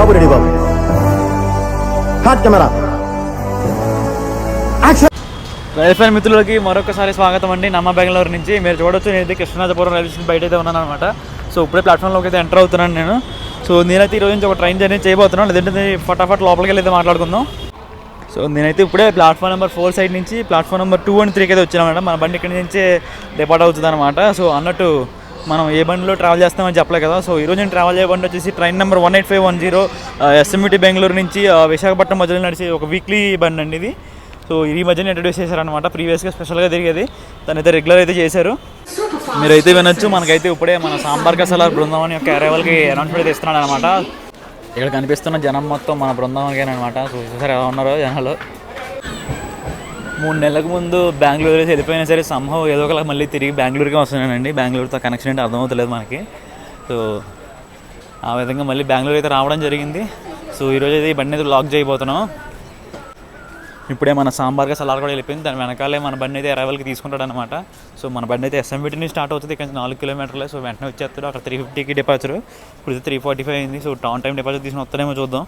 బాబు ready బాబు. Hot camera రైల్ఫైన్ మిత్రులకి మరొకసారి స్వాగతం అండి. నమ్మ బెంగళూరు నుంచి మీరు చూడొచ్చు. నేనైతే కృష్ణరాజపురం రైల్వే స్టేషన్ బయట అయితే ఉన్నాను అనమాట. సో ఇప్పుడే ప్లాట్ఫామ్లోకి అయితే ఎంటర్ అవుతున్నాను నేను. సో నేనైతే ఈరోజు నుంచి ఒక ట్రైన్ జర్నీ చేయబోతున్నాను. లేదంటే ఫటాఫట్ లోపలికి వెళ్ళి అయితే మాట్లాడుకుందాం. సో నేనైతే ఇప్పుడే ప్లాట్ఫామ్ నెంబర్ 4 సైడ్ నుంచి ప్లాట్ఫామ్ నెంబర్ 2 and 3 అయితే వచ్చానమాట. మన బండి ఇక్కడి నుంచే డిపార్ట్ అవుతుంది అనమాట. సో అన్నట్టు మనం ఏ బండిలో ట్రావెల్ చేస్తామని చెప్పలే కదా. సో ఈరోజు నేను ట్రావెల్ చేయ బండి వచ్చేసి ట్రైన్ నెంబర్ 18510 SMT బెంగళూరు నుంచి విశాఖపట్నం మధ్యలో నడిచి ఒక వీక్లీ బండి అండి ఇది. సో ఈ మధ్యన ఇంట్రడ్యూస్ చేశారనమాట. ప్రీవియస్గా స్పెషల్గా తిరిగేది తనైతే రెగ్యులర్ అయితే చేశారు. మీరైతే వినొచ్చు. మనకైతే ఇప్పుడే మన సాంబార్ కసలార్ బృందావన్ యొక్క అరైవల్కి అనౌన్స్మెంట్ అయితే ఇస్తున్నాడు అనమాట. ఇక్కడ కనిపిస్తున్న జనం మొత్తం మన బృందావన్కే అనమాట. సో చూసారు ఎలా ఉన్నారో జనాలు. 3 నెలలకు ముందు బెంగళూరు వెళ్ళిపోయినా సరే సంభవం ఏదో ఒకలా మళ్ళీ తిరిగి బెంగళూరుకే వస్తున్నానండి. బెంగళూరుతో కనెక్షన్ అంటే అర్థమవుతలేదు మనకి. సో ఆ విధంగా మళ్ళీ బెంగళూరు అయితే రావడం జరిగింది. సో ఈరోజు అయితే ఈ బండి అయితే లాక్ చేయబోతున్నాం. ఇప్పుడే మన సాంబార్గా సలార్ కూడా వెళ్ళిపోయింది. దాని వెనకాలే మన బండి అయితే అరైవల్కి తీసుకుంటాడు అనమాట. సో మన బండి అయితే SMT నుంచి స్టార్ట్ అవుతుంది. ఇక్కడ 4 కిలోమీటర్లే. సో వెంటనే వచ్చేస్తాడు. అక్కడ 350కి డిపార్చర్. ఇప్పుడు 345 అయింది. సో ఆన్ టైం డిపార్చర్ తీసుకుని వస్తానేమో చూద్దాం.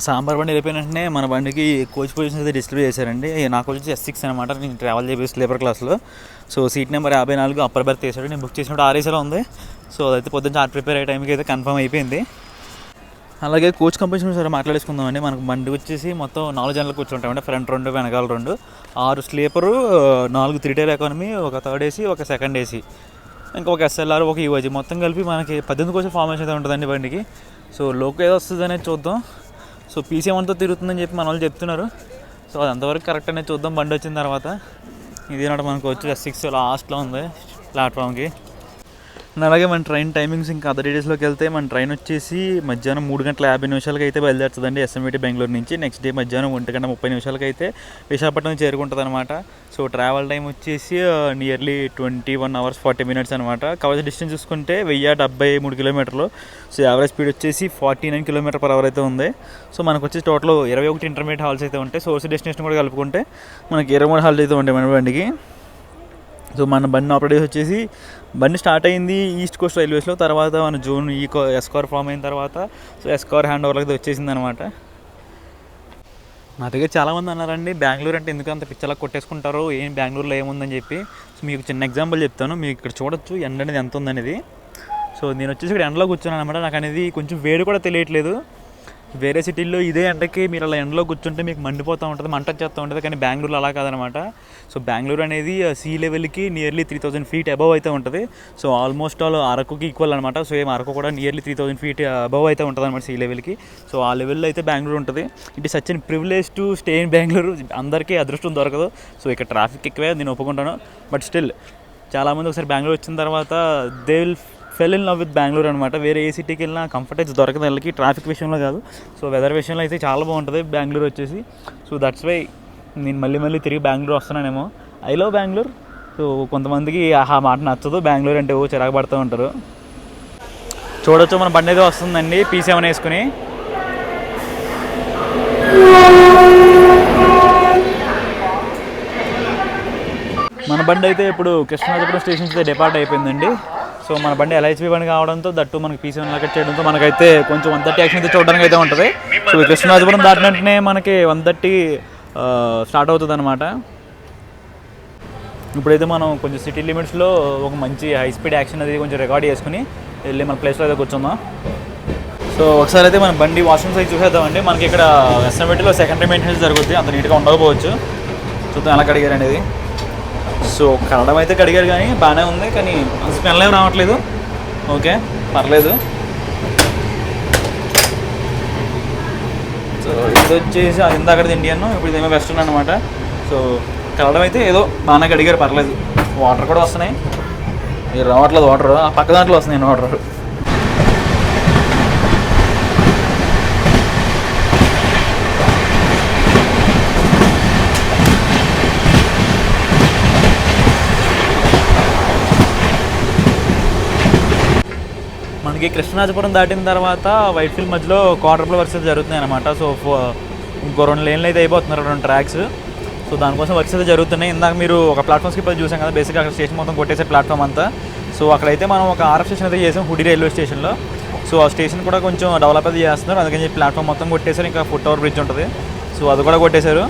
సాంబార్ బండి వెళ్ళిపోయిన వెంటనే మన బండికి కోచ్ పొజిషన్ అయితే డిస్ప్లే చేశారండి. నాకు వచ్చి S6 అనమాట. నేను ట్రావెల్ చేసి స్లీపర్ క్లాస్లో. So seat number 54 upper berth వేసాడు. నేను బుక్ చేసినప్పుడు RACలో ఉంది. సో అదైతే పొద్దున్న ప్రిపేర్ అయ్యే టైంకి అయితే కన్ఫర్మ్ అయిపోయింది. అలాగే కోచ్ కంపెనీ సరే మాట్లాడేసుకుందామండి. మనకు బండి వచ్చేసి మొత్తం 4 జనరల్ కూర్చుంటామండి. ఫ్రంట్ 2 వెనకాల 2, 6 స్లీపరు, 4 3 టైర్ ఎకానమీ, ఒక 3rd AC, ఒక 2nd AC, ఇంకా ఒక SLR, ఒక UAG, మొత్తం కలిపి మనకి 18 కోచ్ ఫార్మేషన్ అయితే ఉంటుందండి బండికి. సో లోకి ఏదో వస్తుంది అనేది చూద్దాం. సో PC1తో తిరుగుతుందని చెప్పి మన వాళ్ళు చెప్తున్నారు. సో అది అంతవరకు కరెక్ట్ అనేది చూద్దాం బండి వచ్చిన తర్వాత. ఇదేనాడు మనకు వచ్చి S6 లాస్ట్లో ఉంది ప్లాట్ఫామ్కి. అలాగే మన ట్రైన్ టైమింగ్స్ ఇంకా అదర్ డీటెయిల్స్లోకి వెళ్తే మన ట్రైన్ వచ్చేసి మధ్యాహ్నం 3:50 అయితే బయలుదేరుతుందండి SMT బెంగళూరు నుంచి. నెక్స్ట్ డే మధ్యాహ్నం 1:30 అయితే విశాఖపట్నం చేరుకుంటుంది అనమాట. సో ట్రావెల్ టైం వచ్చేసి నియర్లీ 21 hours 40 minutes అనమాట. కవర్ డిస్టెన్స్ చూసుకుంటే 1073 కిలోమీటర్లు. సో యావరేజ్ స్పీడ్ వచ్చేసి 49 km/h అయితే ఉంది. సో మనకు వచ్చేసి టోటల్ 21 ఇంటర్మీడియట్ హాల్స్ అయితే ఉంటాయి. సోర్స్ డెస్టినేషన్ కూడా కలుపుకుంటే మనకి 23 హాల్స్ అయితే ఉంటాయి మన బండికి. సో మన బండి ఆపరేట్ వచ్చేసి బండి స్టార్ట్ అయింది ఈస్ట్ కోస్ట్ రైల్వేస్లో. తర్వాత మన జూన్ ఎస్కార్ ఫామ్ అయిన తర్వాత సో ఎస్కార్ హ్యాండ్ ఓవర్లకి వచ్చేసింది అనమాట. నా దగ్గర చాలామంది అన్నారండి బెంగళూరు అంటే ఎందుకు అంత పిచ్చలా కొట్టేసుకుంటారు, ఏం బెంగళూరులో ఏముందని చెప్పి. సో మీకు చిన్న ఎగ్జాంపుల్ చెప్తాను. మీకు ఇక్కడ చూడొచ్చు ఎండ అనేది ఎంత ఉందనేది. సో నేను వచ్చేసి ఇక్కడ ఎండలో కూర్చున్నాను అనమాట. నాకు అనేది కొంచెం వేడి కూడా తెలియట్లేదు. వేరే సిటీల్లో ఇదే ఎండకి మీరు అలా ఎండలో కూర్చుంటే మీకు మండిపోతూ ఉంటుంది, మంట వచ్చేస్తూ ఉంటుంది. కానీ బెంగళూరులో అలా కాదనమాట. సో బెంగళూరు అనేది సీ లెవెల్కి నియర్లీ 3000 feet అబవ్ అయితే ఉంటుంది. సో ఆల్మోస్ట్ ఆల్ అరకుకి ఈక్వల్ అనమాట. సో ఏం అరకు కూడా నియర్లీ 3000 feet అబవ్ అయితే ఉంటుంది అనమాట సీ లెవెల్కి. సో ఆ లెవెల్లో అయితే బెంగళూరు ఉంటుంది. It is such N privilege to stay in Bengaluru. అందరికీ అదృష్టం దొరకదు. సో ఇక్కడ ట్రాఫిక్ ఎక్కువే, నేను ఒప్పుకుంటాను. బట్ స్టిల్ చాలామంది ఒకసారి బెంగళూరు వచ్చిన తర్వాత they will fell in love with Bengaluru అనమాట. వేరే ఏ సిటీకి వెళ్ళినా కంఫర్ట్ అయితే దొరకదు వాళ్ళకి, ట్రాఫిక్ విషయంలో కాదు. సో వెదర్ విషయంలో అయితే చాలా బాగుంటుంది బెంగళూరు వచ్చేసి. సో దట్స్ వై నేను మళ్ళీ తిరిగి బెంగళూరు వస్తున్నానేమో. I love Bengaluru. సో కొంతమందికి ఆ మాట నచ్చదు, బెంగళూరు అంటే చిరాకు పడుతూ ఉంటారు. చూడొచ్చు మన బండి అయితే వస్తుందండి PC7 వేసుకుని. మన బండి అయితే ఇప్పుడు కృష్ణరాజపురం స్టేషన్ అయితే డిపార్ట్ అయిపోయిందండి. సో మన బండి LHB బండి కావడంతో దట్టు మనకి PC1 లకెట్ చేయడంతో మనకైతే కొంచెం 130 యాక్షన్ అయితే చూడడానికి అయితే ఉంటుంది. సో కృష్ణరాజపురం దాటినట్టునే మనకి 130 స్టార్ట్ అవుతుంది అనమాట. ఇప్పుడైతే మనం కొంచెం సిటీ లిమిట్స్లో ఒక మంచి హై స్పీడ్ యాక్షన్ అది కొంచెం రికార్డ్ చేసుకుని వెళ్ళి మన ప్లేస్లో అయితే కూర్చుందాం. సో ఒకసారి అయితే మన బండి వాష్రూమ్స్ అయితే చూసేద్దామండి. మనకి ఇక్కడ SMTలో సెకండరీ మెయింటెనెన్స్ జరుగుతుంది, అంత నీట్గా ఉండకపోవచ్చు. చూద్దాం ఎలా కడిగారు అనేది. సో కడగడం అయితే కడిగారు కానీ బాగానే ఉంది, కానీ స్మెల్ ఏం రావట్లేదు. ఓకే పర్లేదు. సో ఇది వచ్చేసి ఇందాకది ఇండియన్, ఇప్పుడు ఇదేమో వెస్టర్న్ అనమాట. సో కడగడం అయితే ఏదో బాగానే కడిగారు, పర్లేదు. వాటర్ కూడా వస్తున్నాయి. ఇది రావట్లేదు వాటర్, ఆ పక్క దాంట్లో వస్తున్నాయి వాటర్. మనకి కృష్ణరాజపురం దాటిన తర్వాత వైట్ఫీల్డ్ మధ్యలో క్వార్టర్ వర్క్స్ జరుగుతున్నాయి అనమాట. సో ఇంకో 2 లేన్లు అయితే అయిపోతున్నారు, 2 ట్రాక్స్. సో దానికోసం వర్క్స్ అయితే జరుగుతున్నాయి. ఇందాక మీరు ఒక ప్లాట్ఫామ్ స్కిప్ అయితే చూసాం కదా, బేసిక్గా అక్కడ స్టేషన్ మొత్తం కొట్టేసే ప్లాట్ఫామ్ అంతా. సో అక్కడైతే మనం ఒక RF స్టేషన్ అయితే చేసాం హుడీ రైల్వే స్టేషన్లో. సో ఆ స్టేషన్ కూడా కొంచెం డెవలప్ అది చేస్తున్నారు, అందుకని చెప్పి ప్లాట్ఫామ్ మొత్తం కొట్టేశారు. ఇంకా ఫుట్ ఓవర్ బ్రిడ్జ్ ఉంటుంది, సో అది కూడా కొట్టేశారు.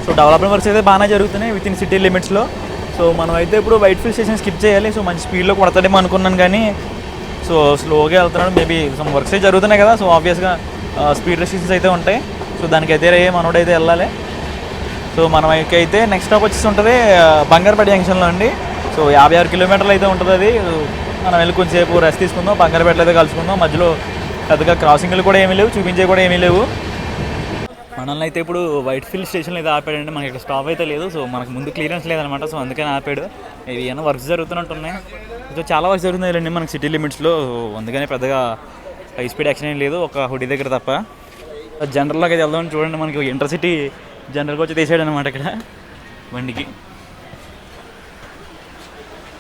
సో డెవలప్మెంట్ వర్క్స్ అయితే బాగానే జరుగుతున్నాయి విత్ ఇన్ సిటీ లిమిట్స్లో. సో మనం అయితే ఇప్పుడు వైట్ఫీల్డ్ స్టేషన్ స్కిప్ చేయాలి. సో మంచి స్పీడ్లో కొడతాడేమో అనుకున్నాను, కానీ సో స్లోగా వెళ్తున్నాడు. మేబీ సమ్ వర్క్స్ అయితే జరుగుతున్నాయి కదా, సో ఆబ్వియస్గా స్పీడ్ రెస్ట్రిక్షన్స్ అయితే ఉంటాయి. సో దానికైతే మనోడైతే వెళ్ళాలి. సో మనమైతే నెక్స్ట్ స్టాప్ వచ్చేసి ఉంటుంది బంగారపేట జంక్షన్లో అండి. సో 56 కిలోమీటర్లు అయితే ఉంటుంది అది. మనం వెళ్ళి కొంచెంసేపు రెస్ట్ తీసుకుందాం, బంగారపేటలో అయితే కలుసుకుందాం. మధ్యలో పెద్దగా క్రాసింగ్లు కూడా ఏమీ లేవు, చూపించే కూడా ఏమీ లేవు. మనల్ని అయితే ఇప్పుడు వైట్ఫీల్డ్ స్టేషన్లో అయితే ఆపాడండి. మనకి ఇక్కడ స్టాప్ అయితే లేదు, సో మనకు ముందు క్లియరెన్స్ లేదనమాట. సో అందుకని ఆపాడు. ఇవి ఏమైనా వర్క్స్ జరుగుతున్నట్టున్నాయి. సో చాలా వర్క్స్ జరుగుతున్నాయి మనకి సిటీ లిమిట్స్లో, అందుకని పెద్దగా హై స్పీడ్ యాక్షన్ ఏం లేదు, ఒక హుడీ దగ్గర తప్ప. జనరల్లోకి అయితే వెళ్దామని చూడండి, మనకి ఇంటర్సిటీ జనరల్కి వచ్చి తీసాడు అనమాట ఇక్కడ బండికి.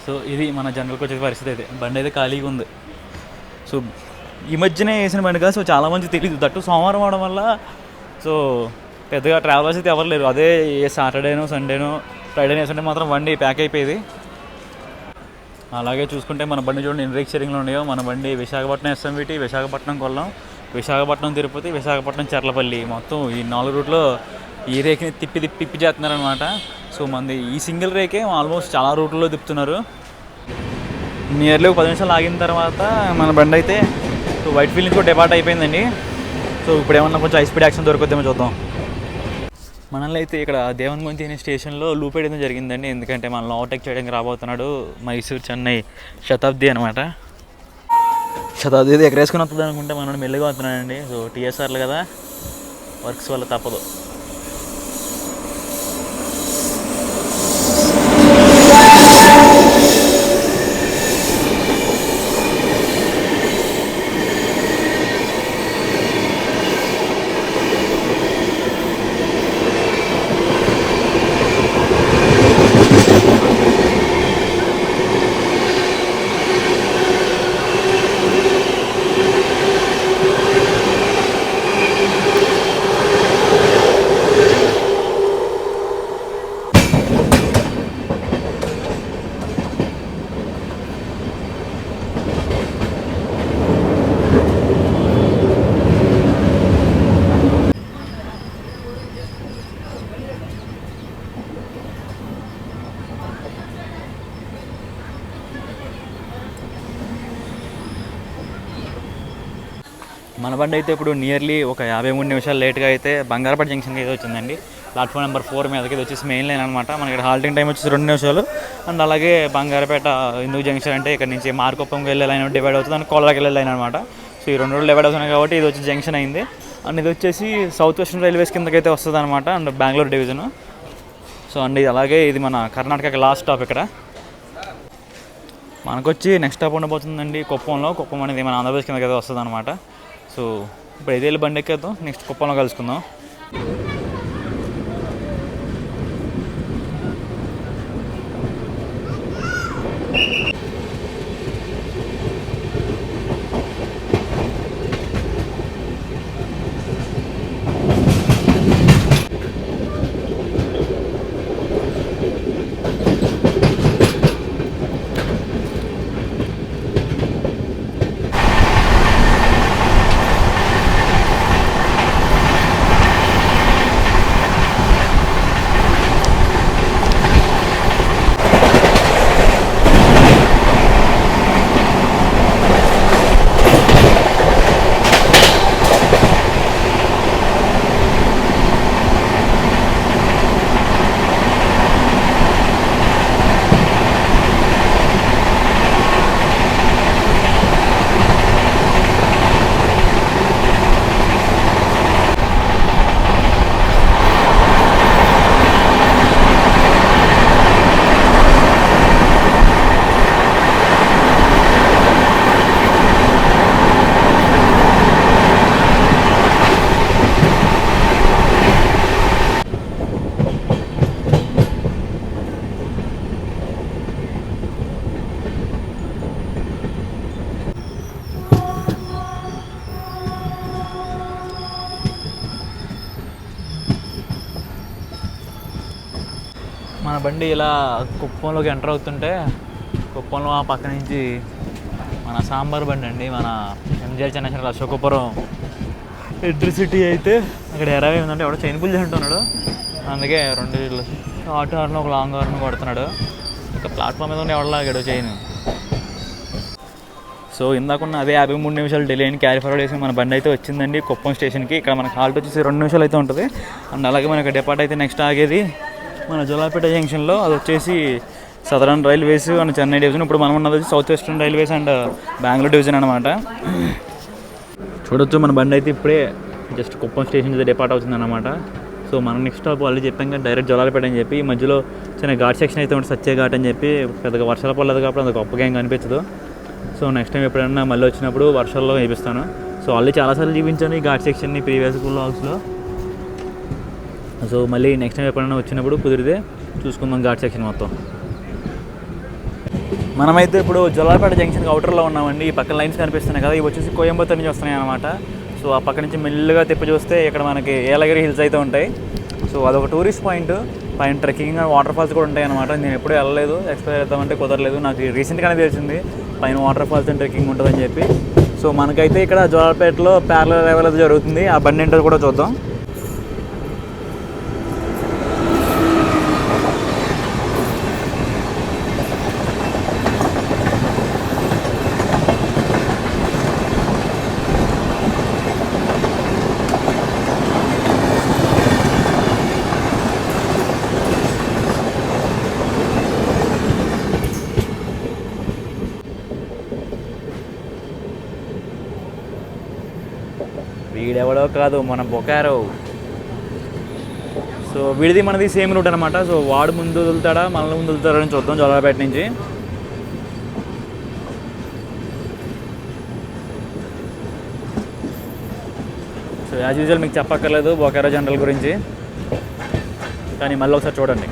సో ఇది మన జనరల్కి వచ్చే పరిస్థితి అయితే. బండి అయితే ఖాళీగా ఉంది. సో ఈ మధ్యనే వేసిన బండి కదా, సో చాలామంది తెలియదు. దట్టు సోమవారం అవడం వల్ల సో పెద్దగా ట్రావెలర్స్ అయితే ఎవరు లేరు. అదే ఏ సాటర్డేనో సండేనో ఫ్రైడేనో వేసుంటే మాత్రం బండి ప్యాక్ అయిపోయేది. అలాగే చూసుకుంటే మన బండి చూడండి ఎన్ని షేరింగ్లో ఉన్నాయో. మన బండి విశాఖపట్నం ఎస్ఎంవిటి, విశాఖపట్నం కొల్లం, విశాఖపట్నం తిరుపతి, విశాఖపట్నం చర్లపల్లి, మొత్తం ఈ 4 రూట్లో ఈ రేక్ని తిప్పి చేస్తున్నారనమాట. సో మనది ఈ సింగిల్ రేకే ఆల్మోస్ట్ చాలా రూట్లో తిప్పుతున్నారు. నియర్లీ 10 నిమిషాలు ఆగిన తర్వాత మన బండి అయితే సో వైట్ఫీల్డ్ నుంచి కూడా డిపార్ట్ అయిపోయిందండి. సో ఇప్పుడు ఏమన్నా కొంచెం హై స్పీడ్ యాక్షన్ దొరుకుతుందేమో చూద్దాం. మనల్ని అయితే ఇక్కడ దేవన్గుంతి అనే స్టేషన్లో లూప్ వేయడం జరిగిందండి. ఎందుకంటే మనల్ని ఓవర్టేక్ చేయడానికి రాబోతున్నాడు మైసూర్ చెన్నై శతాబ్ది అనమాట. శతాబ్ది అయితే ఎక్కడేసుకుని వస్తుంది అనుకుంటే మనం మెల్లిగా వస్తున్నాడండి. సో టీఎస్ఆర్లు కదా, వర్క్స్ వల్ల తప్పదు. మన బండి అయితే ఇప్పుడు నియర్లీ ఒక 53 నిమిషాలు లేట్గా అయితే బంగారపేట జంక్షన్కి అయితే వచ్చిందండి. ప్లాట్ఫామ్ నెంబర్ 4 మీదకి ఇది వచ్చేసి మెయిన్ లైన్ అనమాట. మనకి ఇక్కడ హాల్టింగ్ టైం వచ్చేసి 2 నిమిషాలు. అండ్ అలాగే బంగారపేట ఎందుకు జంక్షన్ అంటే ఇక్కడ నుంచి మార్కొప్పంకి వెళ్ళే లైన్ డివైడ్ అవుతుంది, అండ్ కోలాకి వెళ్ళే లైన్ అనమాట. సో ఈ 2 రోడ్లు డివైడ్ అవుతున్నాయి కాబట్టి ఇది వచ్చి జంక్షన్ అయింది. అండ్ ఇది వచ్చేసి సౌత్ వెస్టర్న్ రైల్వేస్ కిందకైతే వస్తుంది అనమాట, and Bengaluru division. So and ఇది అలాగే ఇది మన కర్ణాటకకి లాస్ట్ స్టాప్. ఇక్కడ మనకొచ్చి నెక్స్ట్ స్టాప్ ఉండబోతుందండి కుప్పం అనేది మన ఆంధ్రప్రదేశ్ కిందకైతే వస్తుంది అనమాట. సో ఇప్పుడు ఐదేళ్ళు బండి ఎక్కేద్దాం, నెక్స్ట్ కుప్పంలో కలుసుకుందాం. మన బండి ఇలా కుప్పంలోకి ఎంటర్ అవుతుంటే కుప్పంలో ఆ పక్క నుంచి మన సాంబార్ బండి అండి, మన ఎంజిఆర్ చెన్నై అశోకపురం ఎలక్ట్రిసిటీ అయితే అక్కడ ఎరావే ఉందంటే ఎవడో చైన్ పుల్ చేస్తుంటున్నాడు, అందుకే 2 షార్ట్ హార్న్ ఒక లాంగ్ హార్న్ కొడుతున్నాడు. ఇక ప్లాట్ఫామ్ మీద ఉండి ఎవడలాగాడు చైన్. సో ఇందాకున్న అదే 53 నిమిషాలు డిలే అని క్యారీ ఫార్వర్డ్ చేసి మన బండి అయితే వచ్చిందండి కుప్పం స్టేషన్కి. ఇక్కడ మనకి హాల్ట్ వచ్చేసి 2 నిమిషాలు అయితే ఉంటుంది. అండ్ అలాగే మనకి డిపార్ట్ అయితే నెక్స్ట్ ఆగేది మన జోలార్పేట జంక్షన్లో, అది వచ్చేసి southern railways and Chennai division. ఇప్పుడు మనం ఉన్నది south western railways and Bengaluru division అనమాట. చూడొచ్చు మన బండి అయితే ఇప్పుడే జస్ట్ కుప్పం స్టేషన్ డిపార్ట్ అవుతుంది అనమాట. సో మనం నెక్స్ట్ స్టాప్ వాళ్ళు చెప్పాం కానీ డైరెక్ట్ జోలార్పేట అని చెప్పి, ఈ మధ్యలో చిన్న ఘాట్ సెక్షన్ అయితే ఉంటుంది, సత్య ఘాట్ అని చెప్పి. పెద్దగా వర్షాలు పడలేదు కాబట్టి అంత గొప్పగా ఏం కనిపించదు. సో నెక్స్ట్ టైం ఎప్పుడైనా మళ్ళీ వచ్చినప్పుడు వర్షాల్లో వేపిస్తాను. సో ఆల్రెడీ చాలాసార్లు చూపించాను ఈ ఘాట్ సెక్షన్ని ప్రీవియస్ వ్లాగ్స్లో. సో మళ్ళీ నెక్స్ట్ టైం ఎప్పుడైనా వచ్చినప్పుడు కుదిరితే చూసుకుందాం ఘాట్ సెక్షన్ మొత్తం. మనమైతే ఇప్పుడు జోలార్పేట జంక్షన్కి అవుటర్లో ఉన్నామండి. ఈ పక్కన లైన్స్ కనిపిస్తున్నాయి కదా, ఇవి వచ్చేసి కోయంబత్తూర్ నుంచి వస్తున్నాయి అనమాట. సో ఆ పక్క నుంచి మెల్లిగా తిప్పి చూస్తే ఇక్కడ మనకి ఏలగిరి హిల్స్ అయితే ఉంటాయి. సో అదొక టూరిస్ట్ పాయింట్. పైన ట్రెక్కింగ్ అండ్ వాటర్ ఫాల్స్ కూడా ఉంటాయి అనమాట. నేను ఎప్పుడూ వెళ్ళలేదు, ఎక్స్ప్లోర్ చేద్దామంటే కుదరలేదు. నాకు రీసెంట్గానే తెలిసింది పైన వాటర్ ఫాల్స్ అండ్ ట్రెక్కింగ్ ఉంటుందని చెప్పి. సో మనకైతే ఇక్కడ జోలార్పేటలో ప్యారలల్ రైల్ అయితే జరుగుతుంది. ఆ బండి ఏంటో కూడా చూద్దాం. వీడెవడో కాదు, మన బొకారో. సో వీడిది మనది సేమ్ రూట్ అనమాట. సో వాడు ముందు వదులుతాడా మనల్ని ముందు వదులుతాడా అని చూద్దాం జోలార్పేట నుంచి. సో యాజ్ యూజువల్ మీకు చెప్పక్కర్లేదు బొకారో జనరల్ గురించి, కానీ మళ్ళీ ఒకసారి చూడండి.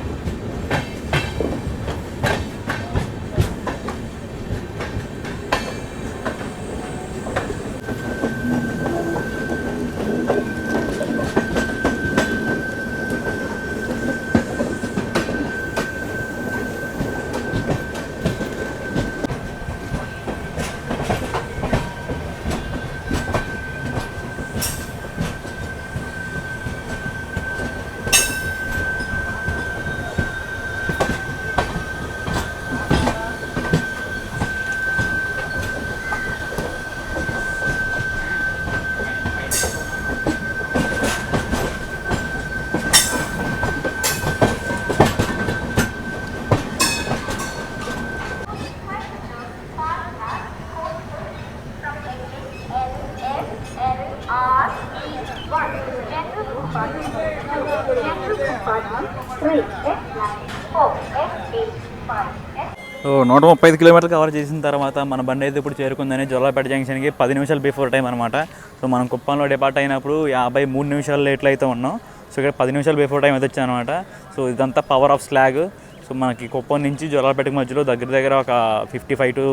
సో 135 కిలోమీటర్లు కవర్ చేసిన తర్వాత మన బండి అయితే ఇప్పుడు చేరుకుందని జోలార్పేట జంక్షన్కి 10 నిమిషాలు బిఫోర్ టైం అనమాట. సో మనం కుప్పంలో డిపార్ట్ అయినప్పుడు 53 నిమిషాలు లేట్లు అయితే ఉన్నాం. సో ఇక్కడ 10 నిమిషాలు బిఫోర్ టైం అయితే వచ్చానమాట. సో ఇదంతా పవర్ ఆఫ్ స్లాగ్. సో మనకి కుప్పం నుంచి జోలార్పేటకి మధ్యలో దగ్గర ఒక 55 to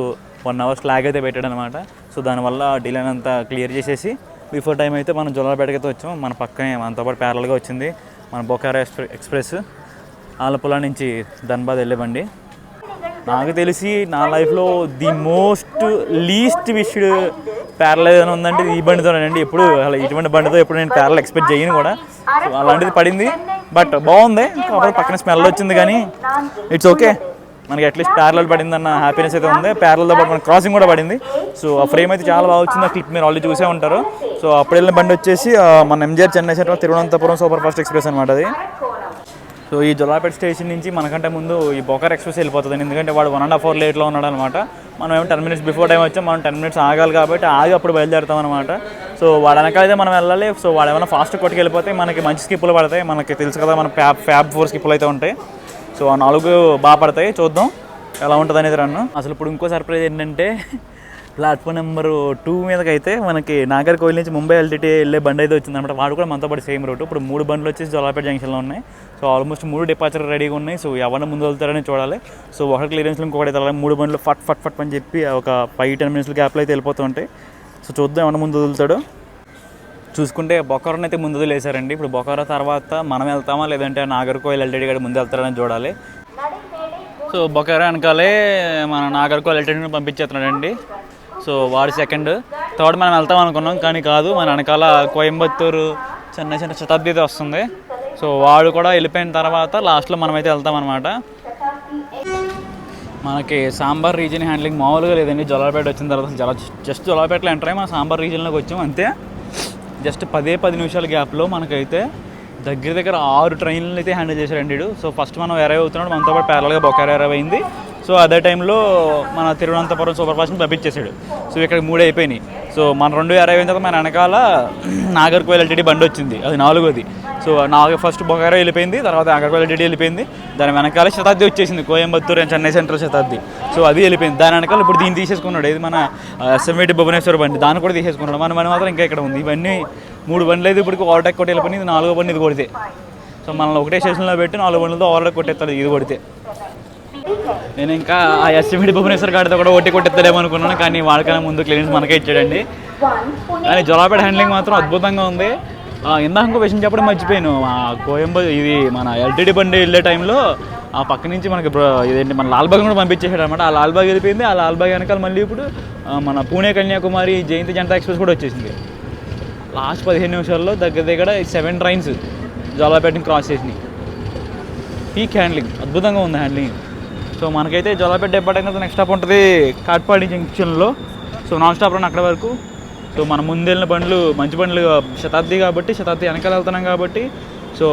1 hour స్లాగ్ అయితే పెట్టాడు అనమాట. సో దానివల్ల డిలేని అంతా క్లియర్ చేసేసి బిఫోర్ టైం అయితే మనం జోలార్పేటకి అయితే వచ్చాం. మన పక్కనే మనతో పాటు ప్యారల్గా వచ్చింది మన బొకారో ఎక్స్ప్రెస్, ఆలపుల నుంచి ధన్బాద్ వెళ్ళే బండి. నాకు తెలిసి నా లైఫ్లో the most least wished parallel ఏదైనా ఉందంటే ఈ బండితోనండి. ఎప్పుడు అలా ఇటువంటి బండితో ఎప్పుడు నేను ప్యారల్ ఎక్స్పెక్ట్ చేయను కూడా. సో అలాంటిది పడింది, బట్ బాగుంది. కాకపోతే పక్కన స్మెల్ వచ్చింది కానీ ఇట్స్ ఓకే. మనకి అట్లీస్ట్ ప్యారల్ పడిందన్న హ్యాపీనెస్ అయితే ఉంది. ప్యారల్తో పాటు మన క్రాసింగ్ కూడా పడింది. సో ఆ ఫ్రేమ్ అయితే చాలా బాగా వచ్చింది. ఆ క్లిప్ మీరు ఆల్రెడీ చూసే ఉంటారు. సో అప్పుడు వెళ్ళిన బండి వచ్చేసి మన MGR Chennai central Thiruvananthapuram super fast express అనమాట అది. సో ఈ జోలార్పేట స్టేషన్ నుంచి మనకంటే ముందు ఈ బొకారో ఎక్స్ప్రెస్ వెళ్ళిపోతుంది. ఎందుకంటే వాడు 1.5 hour లేట్లో ఉన్నాడు అనమాట. మనం ఏమో 10 minutes బిఫోర్ టైం వచ్చాం. మనం 10 minutes ఆగాలి కాబట్టి ఆగి అప్పుడు బయలుదేరుతాం అనమాట. సో వాడు వెనకాలైతే మనం వెళ్ళాలి. సో వాడు ఏమైనా ఫాస్ట్ కొట్టుకు వెళ్ళిపోతే మనకి మంచి స్కిప్పులు పడతాయి. మనకి తెలుసు కదా మన ఫ్యాబ్ 4 స్కిప్పులు అయితే ఉంటాయి. సో ఆ 4 బాగా పడతాయి. చూద్దాం ఎలా ఉంటుంది అనేది రన్ను. అసలు ఇప్పుడు ఇంకో సర్ప్రైజ్ ఏంటంటే ప్లాట్ఫామ్ నెంబర్ 2 మీదకి అయితే మనకి నాగర్కోయిల్ నుంచి ముంబై ఎల్టీటీ వెళ్ళే బండి అయితే వచ్చిందన్నమాట. వాడు కూడా మనతో పాటు సేమ్ రూట్. ఇప్పుడు 3 బండ్లు వచ్చేసి జోలార్పేట జంక్షన్లో ఉన్నాయి. సో ఆల్మోస్ట్ 3 డిపార్చర్ రెడీగా ఉన్నాయి. సో ఎవరిని ముందు వెళ్తారని చూడాలి. సో ఒకటి క్లియరెన్స్లో ఇంకొకటి వెళ్ళాలి. 3 బండ్లు ఫట్ ఫట్ ఫట్ అని చెప్పి ఒక 5-10 minutes గ్యాప్లో అయితే వెళ్ళిపోతూ ఉంటాయి. సో చూద్దాం ఎవరిని ముందు వదులుతాడు. చూసుకుంటే బొకారోని అయితే ముందు వదిలేశారండి. ఇప్పుడు బొకారో తర్వాత మనం వెళ్తామా లేదంటే నాగర్కోయిల్ ఎల్టీడీ కూడా ముందు వెళ్తారని చూడాలి. సో బొకారో వెనకాలే మన నాగర్కోయిల్ ఎల్టీడీని పంపించేస్తున్నాడండి. సో వాడు సెకండ్, థర్డ్ మనం వెళ్తాం అనుకున్నాం కానీ కాదు, మన వెనకాల కోయంబత్తూరు చిన్న చిన్న శతాబ్ది అయితే వస్తుంది. సో వాడు కూడా వెళ్ళిపోయిన తర్వాత లాస్ట్లో మనమైతే వెళ్తాం అనమాట. మనకి సాంబార్ రీజియన్ హ్యాండ్లింగ్ మామూలుగా లేదండి. జొలాపేట వచ్చిన తర్వాత జస్ట్ జొలాపేటలో ఎంటర్ అయ్యి మన సాంబార్ రీజియన్లోకి వచ్చాం అంతే. జస్ట్ 10 నిమిషాల గ్యాప్లో మనకైతే దగ్గర 6 ట్రైన్లు అయితే హ్యాండిల్ చేశారండి. సో ఫస్ట్ మనం అరైవ్ అవుతున్నాడు, మనతో పాటు ప్యారల్గా బొకారో అరైవ్ అయింది. సో అదే టైంలో మన తిరువనంతపురం సూపర్ ఫాస్ట్ని పంపించేశాడు. సో ఇక్కడ 3 అయిపోయినాయి. సో మన 2 అరైవ్ అయిన తర్వాత మన వెనకాల నాగర్కోయిల్ ఎల్టీడీ బండి వచ్చింది, అది 4వది. సో ఫస్ట్ బొకారో వెళ్ళిపోయింది, తర్వాత నాగర్కోయిల్ ఎల్టీడీ వెళ్ళిపోయింది. దాని వెనకాల శతాబ్ది వచ్చేసింది, Coimbatore and Chennai central Shatabdi. So అది వెళ్ళిపోయింది. దాని వెనకాల ఇప్పుడు దీన్ని తీసేసుకున్నాడు, ఇది మన ఎస్ఎంవిటి భువనేశ్వర్ బండి, దాన్ని కూడా తీసేసుకున్నాడు. మన మాత్రం ఇంకా ఇక్కడ ఉంది. ఇవన్నీ 3 బండ్లు అయితే ఇప్పుడు ఓవర్టేక్ కొట్టి వెళ్ళిపోయింది. ఇది 4వ బండి, ఇది కొడితే. సో మనల్ని ఒకటే స్టేషన్లో పెట్టి 4 బండ్లతో ఓవర్టేక్ కొట్టేస్తారు ఇది కొడితే. నేను ఇంకా ఆ ఎస్ఎంవిటి భువనేశ్వర్ గాడితో కూడా ఓటీ కొట్టేస్తాడేమో అనుకున్నాను, కానీ వాళ్ళకన్నా ముందు క్లియరెన్స్ మనకే ఇచ్చాడండి. కానీ జొలాపేట హ్యాండ్లింగ్ మాత్రం అద్భుతంగా ఉంది. ఇందాక ఇంకో విషయం చెప్పడం మర్చిపోయాను. ఇది మన ఎల్టీడీ బండి వెళ్ళే టైంలో ఆ పక్క నుంచి మనకి ఇదేంటి మన లాల్బాగ్ కూడా పంపించేసాడు అనమాట. ఆ లాల్బాగ్ వెళ్ళిపోయింది. ఆ లాల్బాగ్ వెనకాల మళ్ళీ ఇప్పుడు మన పూణే కన్యాకుమారి జయంతి జనతా ఎక్స్ప్రెస్ కూడా వచ్చేసింది. లాస్ట్ 15 నిమిషాల్లో దగ్గర 7 ట్రైన్స్ జొలాపేటని క్రాస్ చేసినాయి. పీక్ హ్యాండ్లింగ్, అద్భుతంగా ఉంది హ్యాండ్లింగ్. సో మనకైతే జొలాపేట డిపార్ట్ అయిన నెక్స్ట్ స్టాప్ ఉంటుంది కాట్పాడి జంక్షన్లో. సో నాన్ స్టాప్ రన్ అక్కడ వరకు. సో మన ముందెళ్ళిన బండ్లు మంచి బండ్లు, శతాబ్ది కాబట్టి, శతాబ్ది వెనకాల వెళ్తున్నాం కాబట్టి సో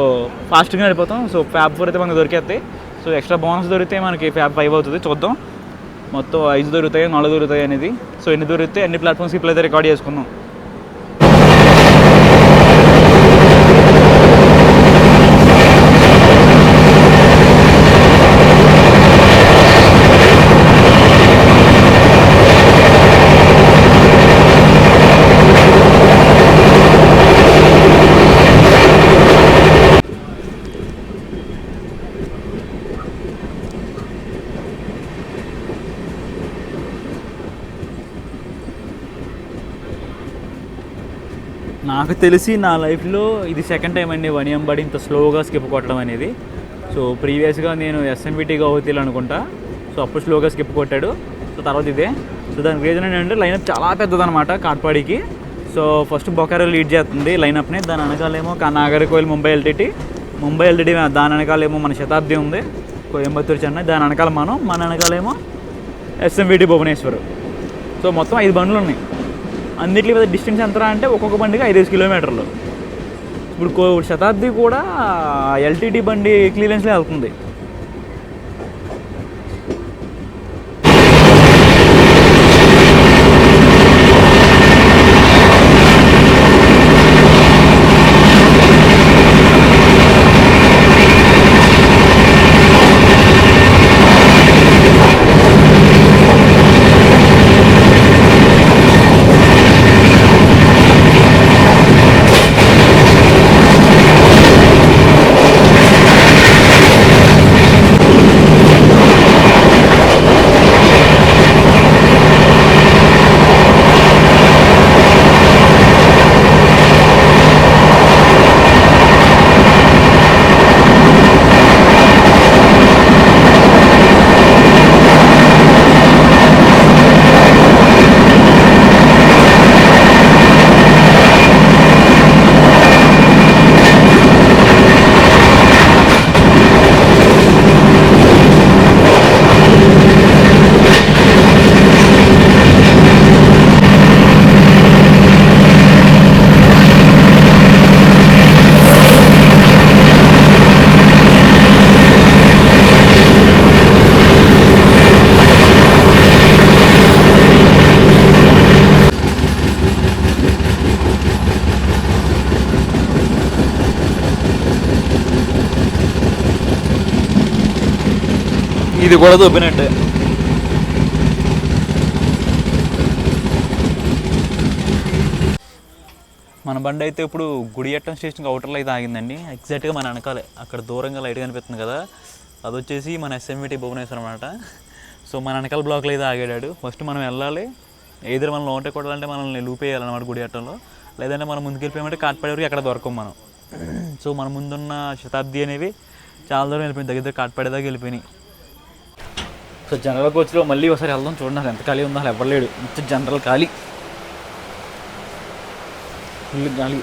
ఫాస్ట్గా వెళ్ళిపోతాం. సో ఫ్యాబ్ 4 అయితే మనకు దొరికేస్తాయి. సో ఎక్స్ట్రా బోనస్ దొరికితే మనకి ఫ్యాబ్ 5 అవుతుంది. చూద్దాం మొత్తం 5 దొరుకుతాయి 4 దొరుకుతాయి అనేది. సో ఎన్ని దొరికితే అన్ని ప్లాట్ఫామ్స్కి ఇప్పుడు అయితే రికార్డ్ చేసుకున్నాం. నాకు తెలిసి నా లైఫ్లో ఇది సెకండ్ టైం అండి వనియంబడి ఇంత స్లోగా స్కిప్ కొట్టడం అనేది. సో ప్రీవియస్గా నేను ఎస్ఎంవిటీ గౌహతిలో అనుకుంటా. సో అప్పుడు స్లోగా స్కిప్ కొట్టాడు. సో తర్వాత ఇదే. సో దానికి రీజన్ ఏంటంటే లైనప్ చాలా పెద్దదనమాట కాట్పాడికి. సో ఫస్ట్ బొకారో లీడ్ చేస్తుంది లైనప్ని. దాని వెనకాలేమో నాగర్కోయిల్ ముంబై ఎల్టీటీ దాని వెనకాలేమో మన శతాబ్ది ఉంది, కోయంబత్తూరు చెన్నై. దాని వెనకాల మన వెనకాలేమో ఎస్ఎంవిటీ భువనేశ్వర్. సో మొత్తం 5 బండ్లు ఉన్నాయి. అన్నింటి మీద డిస్టెన్స్ ఎంత అంటే ఒక్కొక్క బండికి 5 కిలోమీటర్లు. ఇప్పుడు శతాబ్ది కూడా ఎల్టీటీ బండి క్లియరెన్స్లో వెళ్తుంది. ఇది కూడా దొబ్బినట్టే. మన బండి అయితే ఇప్పుడు గుడియట్టం స్టేషన్కి అవుటర్లో అయితే ఆగిందండి. ఎగ్జాక్ట్గా మన వెనకాలే అక్కడ దూరంగా లైట్ కనిపిస్తుంది కదా, అది వచ్చేసి మన ఎస్ఎంవిటీ భువనేశ్వర్ అనమాట. సో మన వెనకాల బ్లాక్లో అయితే ఆగాడు. ఫస్ట్ మనం వెళ్ళాలి, ఏదో మనం లోంటే కొట్టాలంటే మనల్ని లూప్ వేయాలన్నమాట గుడియట్టంలో, లేదంటే మనం ముందుకు వెళ్ళిపోయామంటే కాట్పాడి వరకు ఎక్కడ దొరకం మనం. సో మన ముందున్న శతాబ్ది అనేవి చాలా దూరం వెళ్ళిపోయింది, దగ్గర కాట్పాడి దాకా వెళ్ళిపోయినాయి. సో జనరల్ కోచ్లో మళ్ళీ ఒకసారి వెళ్దాం, చూడండి ఎంత ఖాళీ ఉందో, అసలు ఎవరు లేడు, మంచి జనరల్ ఖాళీ, ఫుల్ ఖాళీ,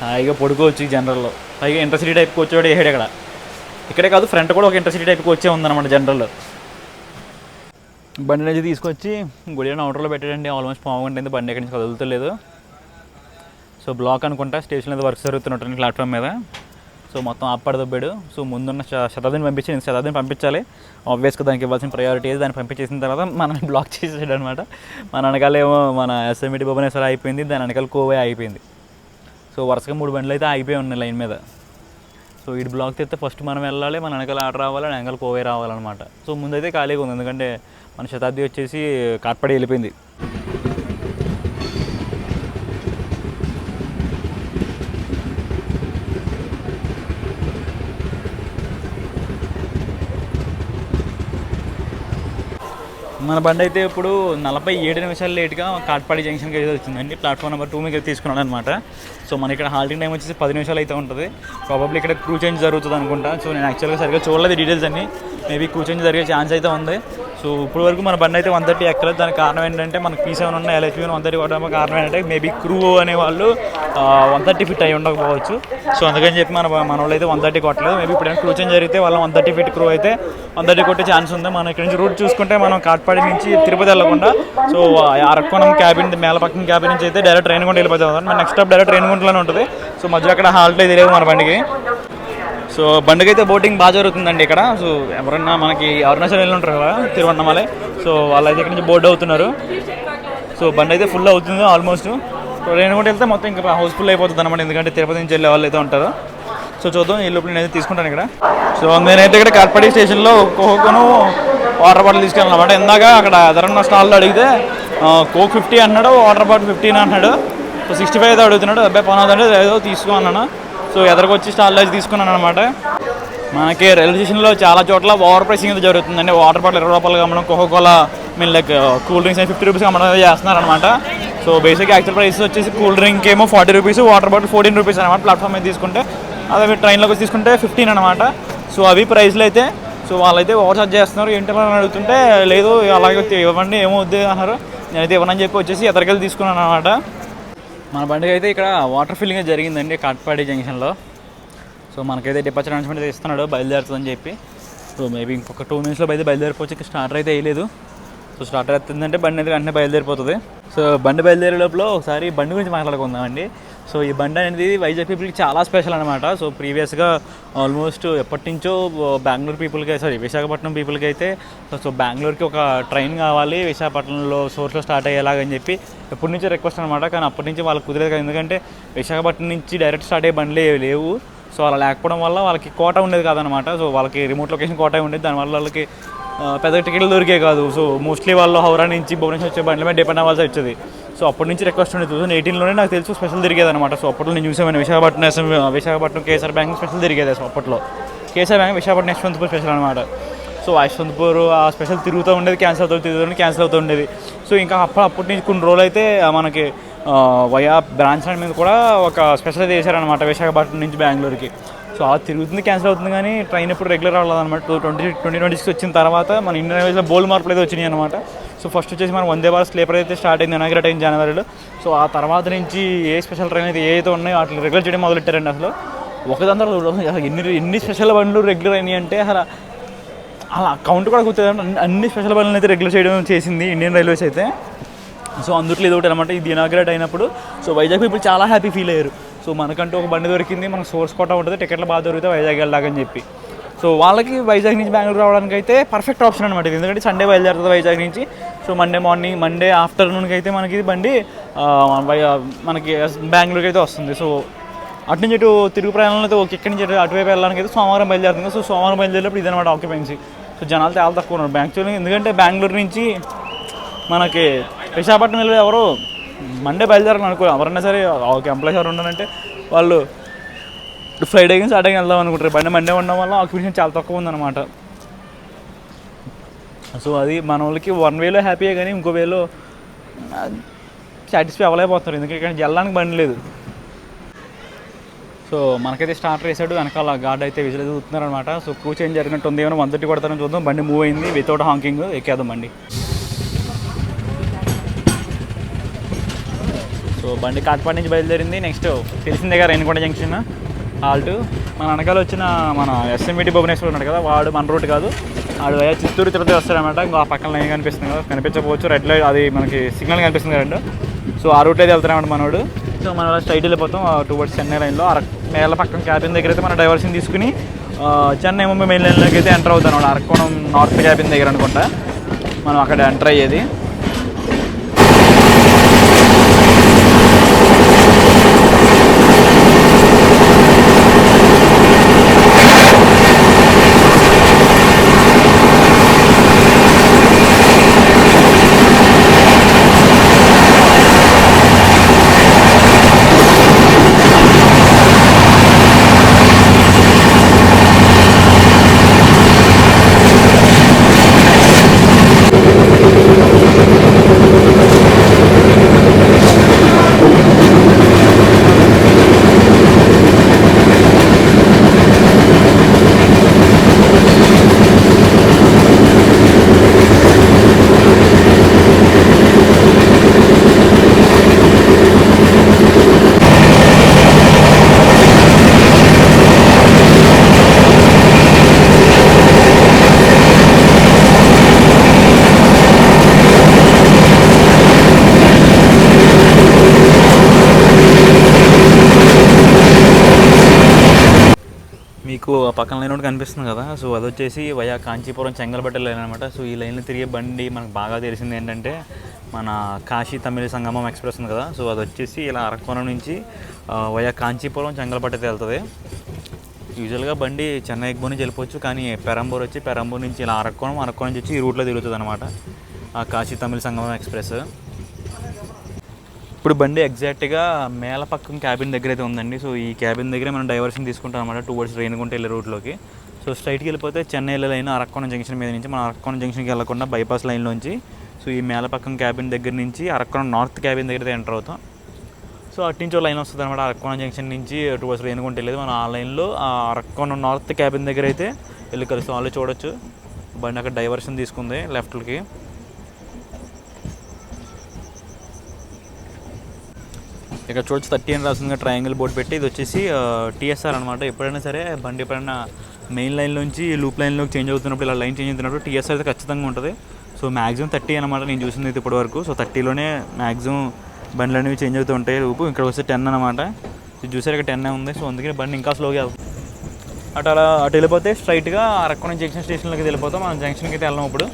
హాయిగా పడుకోవచ్చు ఈ జనరల్లో. పైగా ఇంటర్సిటీ టైప్ కోచ్ కూడా వేసాడు ఇక్కడే కాదు, ఫ్రంట్ కూడా ఒక ఇంటర్సిటీ టైప్ కోచే ఉందన్నమాట జనరల్లో. బండి నుంచి తీసుకొచ్చి గుడియాన అవుటర్లో పెట్టాడండి. ఆల్మోస్ట్ పావుగంట అయింది, బండి ఎక్కడి నుంచి కదులుతలేదు. సో బ్లాక్ అనుకుంటా, స్టేషన్ మీద వర్క్ జరుగుతున్నట్టు ప్లాట్ఫామ్ మీద. సో మొత్తం ఆపడదొబ్బాడు. సో ముందున్న శతాబ్దిని పంపించి శతాబ్దిని పంపించాలి, ఆబ్వియస్గా దానికి ఇవ్వాల్సిన ప్రయారిటీ దాన్ని పంపించేసిన తర్వాత మనల్ని బ్లాక్ చేసాడు అనమాట. మన వెనకాలేమో మన ఎస్ఎంఈటి భువనేశ్వర్ అయిపోయింది, దాని వెనకాల కోవే అయిపోయింది. సో వరుసగా 3 బండ్లు అయితే అయిపోయి ఉన్నాయి లైన్ మీద. సో ఇటు బ్లాక్ తెస్తే ఫస్ట్ మనం వెళ్ళాలి, మన వెనకాల ఆట రావాలి, వెనకాల కోవే రావాలన్నమాట. సో ముందైతే ఖాళీగా ఉంది, ఎందుకంటే మన శతాబ్ది వచ్చేసి కాట్పడి వెళ్ళిపోయింది. మన బండి అయితే ఇప్పుడు 47 నిమిషాలు లేట్గా కాట్పాడి జంక్షన్కి అయితే వచ్చిందండి. ప్లాట్ఫామ్ నెంబర్ 2 మీకు తీసుకున్నాను అనమాట. సో మన ఇక్కడ హాల్టింగ్ టైం వచ్చేసి 10 నిమిషాలు అయితే ఉంటుంది. ప్రాబబ్లీ ఇక్కడ క్రూ చేంజ్ జరుగుతుంది అనుకుంటా. సో నేను యాక్చువల్గా సరిగ్గా చూడలేదు డీటెయిల్స్ అన్ని, మేబీ క్రూ చేంజ్ జరిగే ఛాన్స్ అయితే ఉంది. సో ఇప్పుడు వరకు మన బండి అయితే 130 ఎక్కలేదు. దానికి కారణం ఏంటంటే మనకు P7 ఉన్న LHP 130 కొట్టడం కారణం ఏంటంటే మేబీ క్రూ అనే వాళ్ళు 130 ఫీట్ అయి ఉండకపోవచ్చు. సో అందుకని చెప్పి మన వాళ్ళు అయితే 130 కొట్టలేదు. మేబీ ఇప్పుడు క్రూ చేంజ్ జరిగితే వాళ్ళ 130 ఫీట్ క్రూ అయితే 130 కొట్టే ఛాన్స్ ఉంది. మనం ఇక్కడ నుంచి రూట్ చూసుకుంటే మనం కాట్పాడి నుంచి తిరుపతి వెళ్ళకుండా సో అరకోణం క్యాబిన్ మేలపక్కన క్యాబిన్ నుంచి అయితే డైరెక్ట్ ట్రైన్ గుంట వెళ్ళిపోతాం. మన నెక్స్ట్ స్టాప్ డైరెక్ట్ ట్రైన్ గుంటలోనే ఉంటుంది. సో మధ్యలో అక్కడ హాల్ట్ అయితే లేవు మన బండికి. సో బండికి అయితే బోటింగ్ బాగా జరుగుతుందండి ఇక్కడ. సో ఎవరన్నా మనకి అరుణాచల్ వెళ్ళి ఉంటారు కదా తిరువన్నమలై, సో వాళ్ళైతే ఇక్కడ నుంచి బోర్డు అవుతున్నారు. సో బండి అయితే ఫుల్ అవుతుంది ఆల్మోస్ట్. సో ట్రైన్ గుంట వెళ్తే మొత్తం ఇంకా హౌస్ఫుల్ అయిపోతుంది అనమాట, ఎందుకంటే తిరుపతి నుంచి వెళ్ళే వాళ్ళు అయితే ఉంటారు. సో చూద్దాం, ఈ లోపల నేనైతే తీసుకుంటాను ఇక్కడ. సో నేనైతే ఇక్కడ కాట్పాడి స్టేషన్లో కోకోను వాటర్ బాటిల్ తీసుకెళ్ళాలన్నమాట. ఇందాక అక్కడ ఎదరన్న స్టాల్లో అడిగితే కోక్ 50 అన్నాడు, వాటర్ బాటిల్ 15 అన్నాడు. సో 65 అయితే అడుగుతున్నాడు. అబ్బాయి పనవుతుంటే ఏదో తీసుకో అన్నాను. సో ఎదరికి స్టాల్లో అయితే తీసుకున్నాను అనమాట. మనకి రైల్వే స్టేషన్లో చాలా చోట్ల ఓవర్ ప్రైసింగ్ అయితే జరుగుతుందండి. వాటర్ బాటిల్ 20 రూపాయలు అమ్మడం, Coca Cola mean like cool drinks 50 rupees అమ్మడం అయితే చేస్తున్నారనమాట. సో బేసిక్ యాక్చువల్ ప్రైస్ వచ్చేసి కూల్ డ్రింక్ ఏమో 40 రూపీస్, వాటర్ బాటిల్ 14 రూపీస్ అనమాట ప్లాట్ఫామ్ మీద తీసుకుంటే. అదే మీరు ట్రైన్లోకి తీసుకుంటే 15 అనమాట. సో అవి ప్రైస్లు అయితే. సో వాళ్ళైతే ఓవర్ చార్జ్ చేస్తున్నారు. ఏంటి అని అడుగుతుంటే లేదు అలాగే ఇవ్వండి ఏమవుద్ది అన్నారు. నేనైతే ఇవ్వనని చెప్పి వచ్చేసి ఎదరికెళ్ళి తీసుకున్నాను అనమాట. మన బండికి అయితే ఇక్కడ వాటర్ ఫిల్లింగ్ జరిగిందండి కాట్పాడి జంక్షన్లో. సో మనకైతే డిపార్చర్ అనౌన్స్మెంట్ అయితే ఇస్తున్నాడు బయలుదేరుతుందని చెప్పి. సో మేబీ ఇంకొక 2 మినిట్స్లో బయలుదేరిపోవచ్చు. ఇక్కడ స్టార్టర్ అయితే వేయలేదు. సో స్టార్టర్ అవుతుందంటే బండి అయితే వెంటనే బయలుదేరిపోతుంది. సో బండి బయలుదేరే లోపల ఒకసారి బండి గురించి మాట్లాడుకుందామండి. సో ఈ బండి అనేది వైజాగ్ పీపుల్కి చాలా స్పెషల్ అనమాట. సో ప్రీవియస్గా ఆల్మోస్ట్ ఎప్పటి నుంచో బెంగళూరు పీపుల్కి విశాఖపట్నం పీపుల్కి అయితే సో బెంగళూరుకి ఒక ట్రైన్ కావాలి విశాఖపట్నంలో సోర్స్లో స్టార్ట్ అయ్యేలాగని చెప్పి ఎప్పటి నుంచో రిక్వెస్ట్ అనమాట. కానీ అప్పటి నుంచి వాళ్ళకి కుదిరేది కదా, ఎందుకంటే విశాఖపట్నం నుంచి డైరెక్ట్ స్టార్ట్ అయ్యే బండ్లే లేవు. సో అలా లేకపోవడం వల్ల వాళ్ళకి కోట ఉండేది కాదనమాట. సో వాళ్ళకి రిమోట్ లొకేషన్ కోట ఉండేది, దానివల్ల వాళ్ళకి పెద్ద టికెట్లు దొరికే కాదు. సో మోస్ట్లీ వాళ్ళు హౌరా నుంచి భువనేశ్వర్ వచ్చే బండ్ల మీద డిపెండ్ అవ్వాల్సి వచ్చేది. సో అప్పటి నుంచి రిక్వెస్ట్ ఉండేది. 2018లోనే నాకు తెలుసు స్పెషల్ తిరిగేది అనమాట. సో అప్పట్లో నేను చూసాను విశాఖపట్నం కేఎస్ఆర్ బ్యాంక్ స్పెషల్ తిరిగేది. సో అప్పట్లో KSR bank Visakhapatnam Yesvantpur special అనమాట. సో యశ్వంతపూర్ ఆ స్పెషల్ తిరుగుతూ ఉండేది, క్యాన్సిల్ అవుతూ ఉండేది. సో ఇంకా అప్పటి నుంచి కొన్ని రోజులు అయితే మనకి వయా బ్రాంచ్ లైన్ మీద కూడా ఒక స్పెషల్ అయితే చేశారనమాట విశాఖపట్నం నుంచి బెంగళూరుకి. సో అది తిరుగుతుంది, క్యాన్సిల్ అవుతుంది, కానీ ట్రైన్ ఎప్పుడు రెగ్యులర్ అవ్వలేదన్నమాట. 2026 వచ్చిన తర్వాత మన ఇండియన్ రైల్వేస్లో బోల్డ్ మార్పులు అయితే వచ్చినాయి అనమాట. సో ఫస్ట్ వచ్చేసి మన వందే భారత్ స్లీపర్ అయితే స్టార్ట్ అయింది, ఇనాగ్రేట్ అయింది జనవరిలో. సో ఆ తర్వాత నుంచి ఏ స్పెషల్ ట్రైన్ అయితే ఏదైతే ఉన్నాయో వాటిని రెగ్యులర్ చేయడం మొదలెట్టారండి. అసలు ఒకదాని తర్వాత ఎన్ని స్పెషల్ బండ్లు రెగ్యులర్ అయినాయి అంటే అలా కౌంట్ కూడా గుర్తుంది. అన్ని స్పెషల్ బండ్లను అయితే రెగ్యులర్ చేయడం చేసింది ఇండియన్ రైల్వేస్ అయితే. సో అందుట్లో ఇది ఒకటి అనమాట. ఇది ఇనాగ్రేట్ అయినప్పుడు సో వైజాగ్ పీపుల్ చాలా హ్యాపీ ఫీల్ అయ్యారు. సో మనకంటూ ఒక బండి దొరికింది, మనకు సోర్స్ కోట ఉంటుంది, టికెట్లు బాగా దొరికితే వైజాగ్ వెళ్ళాలని చెప్పి. సో వాళ్ళకి వైజాగ్ నుంచి బెంగళూరు రావడానికి అయితే పర్ఫెక్ట్ ఆప్షన్ అనమాట ఇది, ఎందుకంటే సండే బయలుదేరుతుంది వైజాగ్ నుంచి. సో మండే ఆఫ్టర్నూన్కి అయితే మనకి ఇది బండి మనకి బెంగళూరుకి అయితే వస్తుంది. సో అటు నుంచి ఇటు తిరుగు ప్రయాణంలో అయితే ఇక్కడి నుంచి అటువైపు వెళ్ళడానికి అయితే సోమవారం బయలుదేరుతుంది. సో సోమవారం బయలుదేరినప్పుడు ఇదనమాట ఆక్యుపెన్సీ. సో జనాలు చాలా తక్కువ ఉన్నారు యాక్చువల్లీ, ఎందుకంటే బెంగళూరు నుంచి మనకి విశాఖపట్నం వెళ్ళి ఎవరు మండే బయలుదేరాలని అనుకో, ఎవరన్నా సరే ఒక ఎంప్లాయీస్ ఎవరు ఉన్నారంటే వాళ్ళు ఫ్రైడే కానీ సాటర్డే వెళ్దాం అనుకుంటారు. బండి మండే ఉండడం వల్ల ఆక్యుపెన్సీ చాలా తక్కువ ఉందన్నమాట. సో అది మన వాళ్ళకి వన్ వేలో హ్యాపీయే, కానీ ఇంకో వేలో సాటిస్ఫై అవ్వలేకపోతున్నారు, ఎందుకంటే ఇక్కడ వెళ్ళడానికి బండి లేదు. సో సో మనకైతే స్టార్ట్ వేసాడు, వెనకాల గార్డ్ అయితే విజిల్ చూస్తున్నారు అనమాట. సో క్రూ చేంజ్ జరిగినట్టు ఉంది, ఏమైనా 130 కొడతారని చూద్దాం. బండి మూవ్ అయింది వితౌట్ హాంకింగ్, ఎక్కేద్దాం బండి. సో బండి కాట్పాడి నుంచి బయలుదేరింది. నెక్స్ట్ తెలిసిందే కదా రేణికొండ జంక్షన్ హాల్ట్. మన వెనకాల వచ్చిన మన ఎస్ఎంవిటి భువనేశ్వర్ ఉన్నాడు కదా, వాడు మన రూట్ కాదు, వాడు చిత్తూరు తిరుపతి వస్తాడనమాట. ఇంకో ఆ పక్కన లైన్ కనిపిస్తుంది కదా, కనిపించకపోవచ్చు, రెడ్ లైట్ అది మనకి సిగ్నల్ కనిపిస్తుంది కదండి. సో ఆ రూట్ అయితే వెళ్తున్నామంట మనోడు. సో మనం స్ట్రైట్ వెళ్ళిపోతాం టువర్డ్స్ చెన్నై లైన్లో. మేళ పక్కన క్యాబిన్ దగ్గర అయితే మన డైవర్షన్ తీసుకుని చెన్నై ముంబై మెయిన్ లైన్లోకి అయితే ఎంటర్ అవుతాం. అరకోణం నార్త్ క్యాబిన్ దగ్గర అనుకుంటా మనం అక్కడ ఎంటర్ అయ్యేది. మీకు ఆ పక్కన లైన్ ఒకటి కనిపిస్తుంది కదా, సో అది వచ్చేసి వయా కాంచీపురం చెంగల్పట్టు లైన్ అనమాట. సో ఈ లైన్లో తిరిగే బండి మనకు బాగా తెలిసింది ఏంటంటే మన కాశీ తమిళ సంగమం ఎక్స్ప్రెస్ ఉంది కదా. సో అది వచ్చేసి ఇలా అరకోణం నుంచి వయా కాంచీపురం చెంగల్పట్టు వెళ్తుంది. యూజువల్గా బండి చెన్నై ఎగ్బో నుంచి వెళ్ళిపోవచ్చు, కానీ పెరంబూర్ వచ్చి పెరంబూర్ నుంచి ఇలా అరకోణం నుంచి వచ్చి ఈ రూట్లో తిరుగుతుంది అనమాట ఆ కాశీ తమిళ సంగమం ఎక్స్ప్రెస్. ఇప్పుడు బండి ఎగ్జాక్ట్గా మేళ పక్కన క్యాబిన్ దగ్గర అయితే ఉందండి. సో ఈ క్యాబిన్ దగ్గరే మనం డైవర్షన్ తీసుకుంటాం అనమాట టువర్డ్స్ రేణిగుంట వెళ్ళే రూట్లోకి. సో స్ట్రైట్కి వెళ్ళిపోతే చెన్నై లైన్ అరకోణం జంక్షన్ మీద నుంచి మనం అరకోణం జంక్షన్కి వెళ్ళకుండా బైపాస్ లైన్లోంచి సో ఈ మేళ పక్కన క్యాబిన్ దగ్గర నుంచి అరకోణం నార్త్ క్యాబిన్ దగ్గర ఎంటర్ అవుతాం. సో అటు నుంచి లైన్ వస్తుంది అనమాట అరకోణం జంక్షన్ నుంచి టువర్డ్స్ రేణిగుంట వెళ్ళేది. మనం ఆ లైన్లో ఆ అరకోణం నార్త్ క్యాబిన్ దగ్గర అయితే వెళ్ళి కలుస్తాం. వాళ్ళు చూడొచ్చు బండి అక్కడ డైవర్షన్ తీసుకుంది లెఫ్ట్కి. ఇక్కడ చూడొచ్చు 30 అని రాసిందిగా ట్రయాంగిల్ బోర్డు పెట్టి. ఇది వచ్చేసి టీఎస్ఆర్ అనమాట. ఎప్పుడైనా సరే బండి ఎప్పుడైనా మెయిన్ లైన్లోంచి లూప్ లైన్లోకి చేంజ్ అవుతున్నప్పుడు ఇలా లైన్ చేంజ్ అవుతున్నప్పుడు టీఎస్ఆర్ అయితే ఖచ్చితంగా ఉంటుంది. సో మ్యాక్సిమం 30 అనమాట నేను చూసింది అయితే ఇప్పటి వరకు. సో 30లోనే మ్యాక్సిమం బండ్లు అనేవి చేంజ్ అవుతూ ఉంటాయి లూపు. ఇక్కడ వస్తే 10 అనమాట. ఇది చూసారు ఇక్కడ 10 ఉంది. సో అందుకని బండి ఇంకా స్లోగా అటు వెళ్ళిపోతే స్ట్రైట్గా అరకోణం జంక్షన్ స్టేషన్లోకి వెళ్ళిపోతాం. మనం జంక్షన్కి అయితే వెళ్ళాం ఇప్పుడు.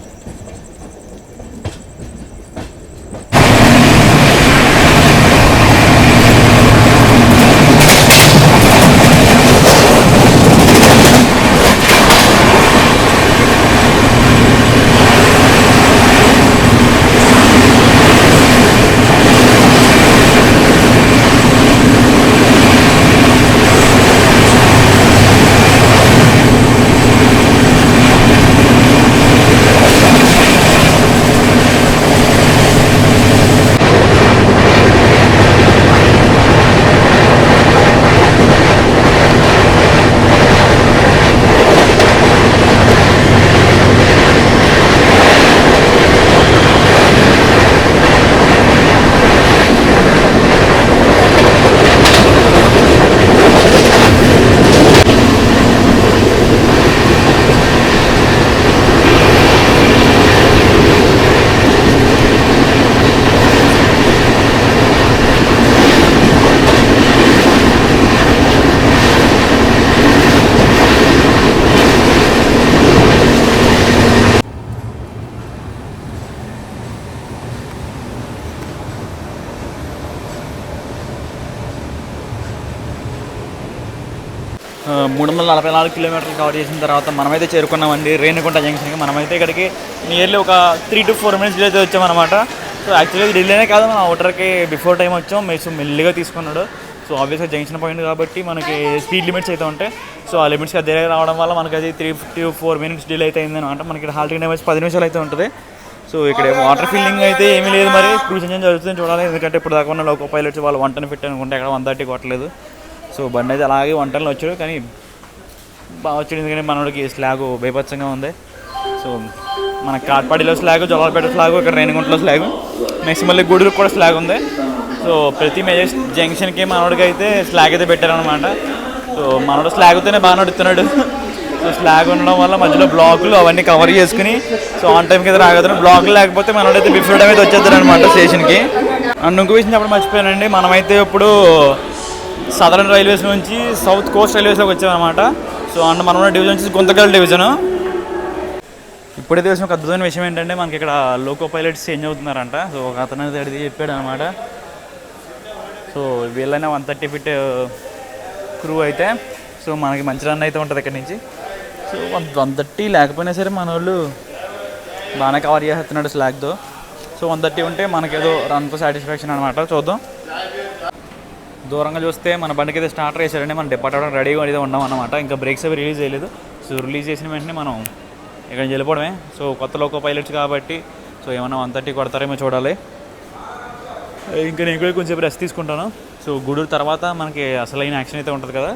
ఆ, 344 కిలోమీటర్లు కవర్ చేసిన తర్వాత మనమైతే చేరుకున్నామండి రేణిగుంట జంక్షన్కి. మనమైతే ఇక్కడికి నియర్లీ ఒక 3 to 4 minutes అయితే వచ్చామన్నమాట. సో యాక్చువల్లీ ఢిల్లీనే కాదు, మనం అవుటర్కి బిఫోర్ టైం వచ్చాం. మీరు మెల్లిగా తీసుకున్నాడు. సో ఆబ్వియస్గా జంక్షన్ పాయింట్ కాబట్టి మనకి స్పీడ్ లిమిట్స్ అయితే ఉంటాయి. సో ఆ లిమిట్స్కి దగ్గర రావడం వల్ల మనకి అది 3 to 4 minutes డిలే అయితే అయిందనమాట. మనకి ఇక్కడ హాల్టింగ్ టైం వచ్చి 10 నిమిషాలు అయితే ఉంటుంది. సో ఇక్కడ వాటర్ ఫిల్లింగ్ అయితే ఏమీ లేదు, మరి క్రూజ్ ఇంజన్ జరుగుతుంది చూడాలి. ఎందుకంటే ఇప్పుడు దాకా ఉన్న లోకో పైలట్స్ వాళ్ళు 110 ఫిట్ అనుకుంటే అక్కడ 130 కొట్టలేదు. సో బండి అయితే అలాగే వంటల్లో వచ్చాడు, కానీ బాగా వచ్చాడు ఎందుకంటే మనోడికి స్లాగ్ బేపచ్చంగా ఉంది. సో మన కాట్పాడిలో స్లాగ్, జొల్లాలపేట స్లాగ్, ఇక్కడ రేణిగుంటలో స్లాగ్, నెక్స్ట్ మళ్ళీ గూడూరుకు కూడా స్లాగ్ ఉంది. సో ప్రతి మేజర్ జంక్షన్కి మనోడికి అయితే స్లాగ్ అయితే పెట్టారనమాట. సో మనోడు స్లాగ్ అయితేనే బాగా నడుస్తున్నాడు. సో స్లాగ్ ఉండడం వల్ల మధ్యలో బ్లాకులు అవన్నీ కవర్ చేసుకుని సో ఆన్ టైంకి అయితే రాగలుగుతున్నాడు. బ్లాకులు లేకపోతే మనోడైతే బిఫోర్ టైం అయితే వచ్చేద్దారు అనమాట స్టేషన్కి. అండ్ ఇంకో విషయం చెప్పడం మర్చిపోయానండి, మనమైతే ఇప్పుడు సదరన్ రైల్వేస్ నుంచి సౌత్ కోస్ట్ రైల్వేస్లోకి వచ్చామన్నమాట. సో అండ్ మనం డివిజన్ వచ్చి గుంతకల్ డివిజను. ఇప్పుడే తెలిసిన ఒక అద్భుతమైన విషయం ఏంటంటే మనకి ఇక్కడ లోకో పైలట్స్ చేంజ్ అవుతున్నారంట. సో ఒక అతను అయితే అడిగి చెప్పాడు అనమాట. సో వీళ్ళైనా 130 ఫీట్ క్రూ అయితే సో మనకి మంచి రన్ అయితే ఉంటుంది ఇక్కడ నుంచి. సో 130 లేకపోయినా సరే మన వాళ్ళు బాగానే కవర్ చేస్తున్నాడు స్లాగ్తో. సో 130 ఉంటే మనకేదో రన్తో సాటిస్ఫాక్షన్ అనమాట. చూద్దాం. దూరంగా చూస్తే మన బండికి అయితే స్టార్టర్ వేసారండి, మనం డిపార్ట్ అవ్వడం రెడీగా అయితే ఉన్నాం అనమాట. ఇంకా బ్రేక్స్ అవి రిలీజ్ చేయలేదు. సో రిలీజ్ చేసిన వెంటనే మనం ఇక్కడ వెళ్ళిపోవడమే. సో కొత్త లోకో పైలట్స్ కాబట్టి సో ఏమన్నా 130 కొడతారేమో చూడాలి. ఇంకా నేను కూడా కొంచెం రెస్ట్ తీసుకుంటాను. సో గూడూరు తర్వాత మనకి అసలైన యాక్షన్ అయితే ఉంటుంది కదా,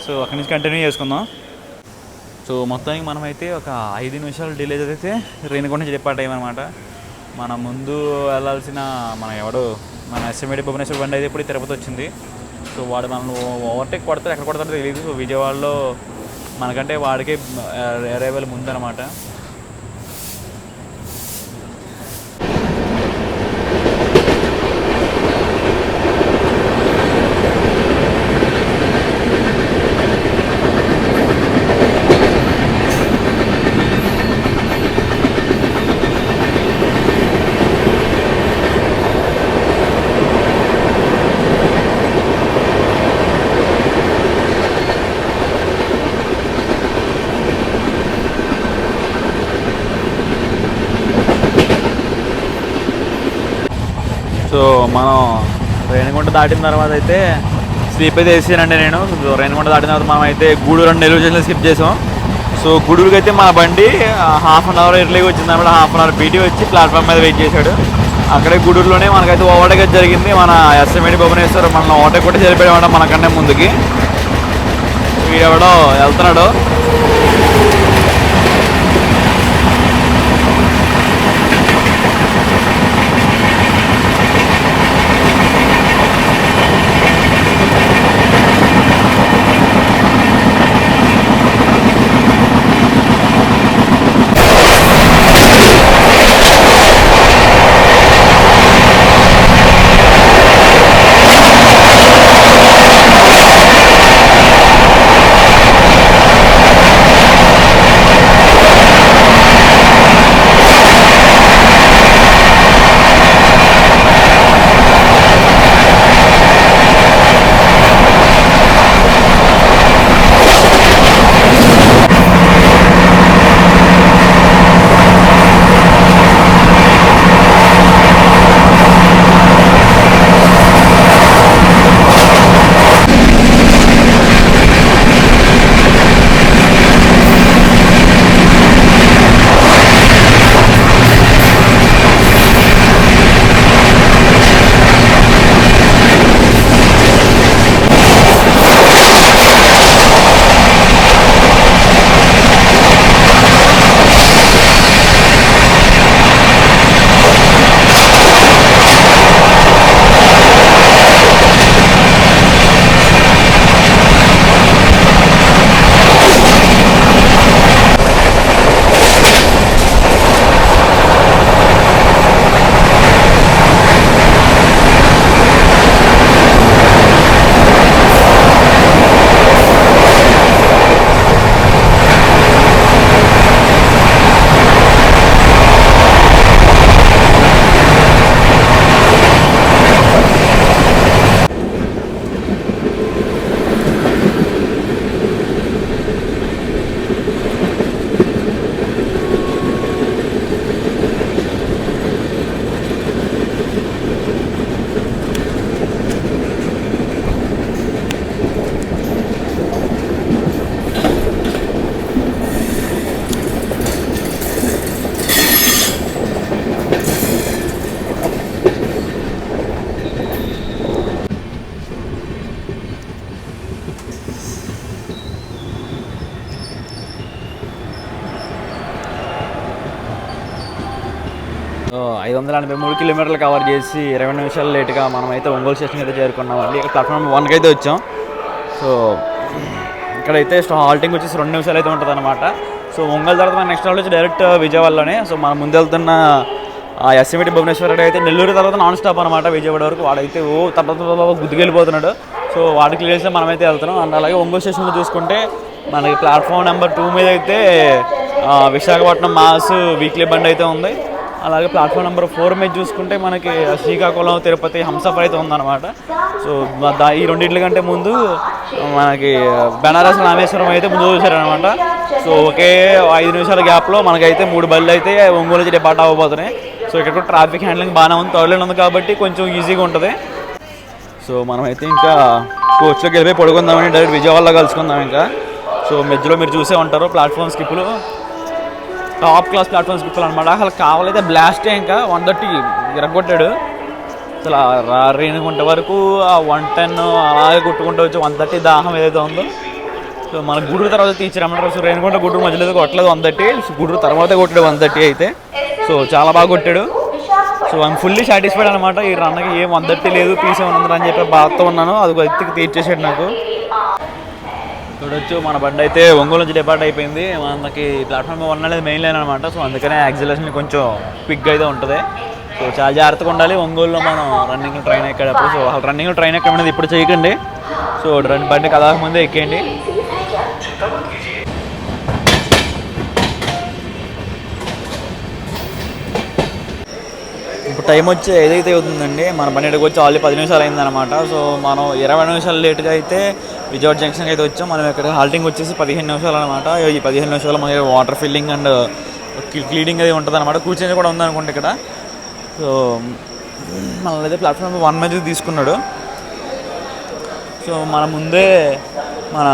సో అక్కడి నుంచి కంటిన్యూ చేసుకుందాం. సో మొత్తానికి మనమైతే ఒక 5 నిమిషాలు డిలే అయితే రేణిగుంట నుంచి డిపార్ట్ అయ్యామన్నమాట. మన ముందు వెళ్ళాల్సిన మన ఎస్ఎంఏడి భువనేశ్వర్ బండి అయితే ఇప్పుడు తిరుపతి వచ్చింది. సో వాడు మనం ఓవర్టేక్ కొడతారు, ఎక్కడ కొడతారో తెలియదు. సో విజయవాడలో మనకంటే వాడికి అరైవల్ ముందనమాట. సో మనం రేణిగుంట దాటిన తర్వాత అయితే స్లీప్ అయితే వేసానండి నేను. సో రేణిగుంట దాటిన తర్వాత మనం అయితే గూడూరు అండ్ నెల్లూరు స్టేషన్లో స్కిప్ చేసాం. సో గూడూరుకి అయితే మన బండి హాఫ్ అన్ అవర్ ఎర్లీగా వచ్చింది అనమాట. హాఫ్ అన్ అవర్ బీటీ వచ్చి ప్లాట్ఫామ్ మీద వెయిట్ చేశాడు. అక్కడే గూడూరులోనే మనకైతే ఓవర్టేక్ జరిగింది. మన ఎస్ఎంఏడి భువనేశ్వర్ మన ఓవర్టేక్ కూడా జరిపాడు మనకన్నా ముందుకి. వీడెవడో వెళ్తున్నాడు. 583 కిలోమీటర్లు కవర్ చేసి 20 నిమిషాలు లేట్గా మనమైతే ఒంగోలు స్టేషన్కి అయితే చేరుకున్నామండి. ఇక్కడ ప్లాట్ఫామ్ 1కి అయితే వచ్చాం. సో ఇక్కడైతే హాల్టింగ్ వచ్చేసి 2 నిమిషాలు అయితే ఉంటుంది అనమాట. సో ఒంగోలు తర్వాత మన నెక్స్ట్ హాల్ట్ వచ్చి డైరెక్ట్ విజయవాడలోనే. సో మనం ముందు వెళ్తున్న ఎస్ఎంఈటి భువనేశ్వర్ అయితే నెల్లూరు తర్వాత నాన్ స్టాప్ అనమాట విజయవాడ వరకు. వాడైతే తర్వాత గుద్దుకెళ్ళిపోతున్నాడు. సో వాడికి క్లియర్స్ మనమైతే వెళ్తున్నాం. అండ్ అలాగే ఒంగోలు స్టేషన్లో చూసుకుంటే మనకి ప్లాట్ఫామ్ నెంబర్ 2 మీద అయితే విశాఖపట్నం మాస్ వీక్లీ బండి అయితే ఉంది. అలాగే ప్లాట్ఫామ్ నెంబర్ 4 మీద చూసుకుంటే మనకి శ్రీకాకుళం తిరుపతి హంసఫర్ అయితే ఉందన్నమాట. సో ఈ రెండింటి కంటే ముందు మనకి బెనారస్ రామేశ్వరం అయితే ముందు చూసారనమాట. సో ఒకే 5 నిమిషాల గ్యాప్లో మనకైతే 3 బళ్ళు అయితే ఒంగోలు నుంచి డిపార్ట్ అవ్వబోతున్నాయి. సో ఇక్కడ కూడా ట్రాఫిక్ హ్యాండ్లింగ్ బాగానే ఉంది, థర్డ్ లైన్ ఉంది కాబట్టి కొంచెం ఈజీగా ఉంటుంది. సో మనమైతే ఇంకా కోచ్లోకి వెళ్ళిపోయి పడుకుందామని డైరెక్ట్ విజయవాడలో కలుసుకుందాం ఇంకా. సో మధ్యలో మీరు చూసే ఉంటారు ప్లాట్ఫామ్ స్కిప్పులు, టాప్ క్లాస్ ప్లాట్ఫామ్ స్కిప్పులు అనమాట. అసలు కావాలైతే బ్లాస్టే ఇంకా 130 ఇరగొట్టాడు. అసలు రేణుగుంట వరకు 110 అలాగే కొట్టుకుంటూ వచ్చి 130 దాహం ఏదైతే ఉందో. సో మన గుడ్డు తర్వాత తీర్చారన్నమాట. సో రేణుగుంట గుడ్డు మధ్యలో కొట్టలేదు 130, గుడ్డు తర్వాత కొట్టాడు 130 అయితే. సో చాలా బాగా కొట్టాడు. సో ఐఎమ్ ఫుల్లీ సాటిస్ఫైడ్ అనమాట. ఈ రన్నకి ఏం 130 లేదు, P700 అని చెప్పి బాధతో ఉన్నాను. అది ఎత్తికి తీర్చేసాడు నాకు. చూడొచ్చు మన బండి అయితే ఒంగోలు నుంచి డిపార్ట్ అయిపోయింది. మనకి ప్లాట్ఫామ్ 1 అనేది మెయిన్ లైన్ అనమాట. సో అందుకనే యాక్సిలరేషన్ కొంచెం క్విక్గా అయితే ఉంటుంది. సో చాలా జాగ్రత్తగా ఉండాలి ఒంగోలులో మనం రన్నింగ్ ట్రైన్ ఎక్కేటప్పుడు. సో రన్నింగ్ ట్రైన్ ఎక్కడం ఇప్పుడు చేయకండి. సో బండి కదలక ముందే ఎక్కేయండి. ఇప్పుడు టైం వచ్చి ఏదైతే అవుతుందండి, మన బండికి వచ్చి ఆల్రెడీ 10 నిమిషాలు అయిందనమాట. సో మనం 20 నిమిషాలు లేట్గా అయితే విజయవాడ జంక్షన్కి అయితే వచ్చాం. మనం ఇక్కడ హాల్టింగ్ వచ్చేసి 15 నిమిషాలు అనమాట. ఈ 15 నిమిషాలు మనకి వాటర్ ఫిల్లింగ్ అండ్ క్లీనింగ్ అది ఉంటుంది అనమాట. కూర్చొని కూడా ఉందనుకోండి ఇక్కడ. సో మనల్ని అయితే ప్లాట్ఫామ్ 1 మీద తీసుకున్నాడు. సో మన ముందే మన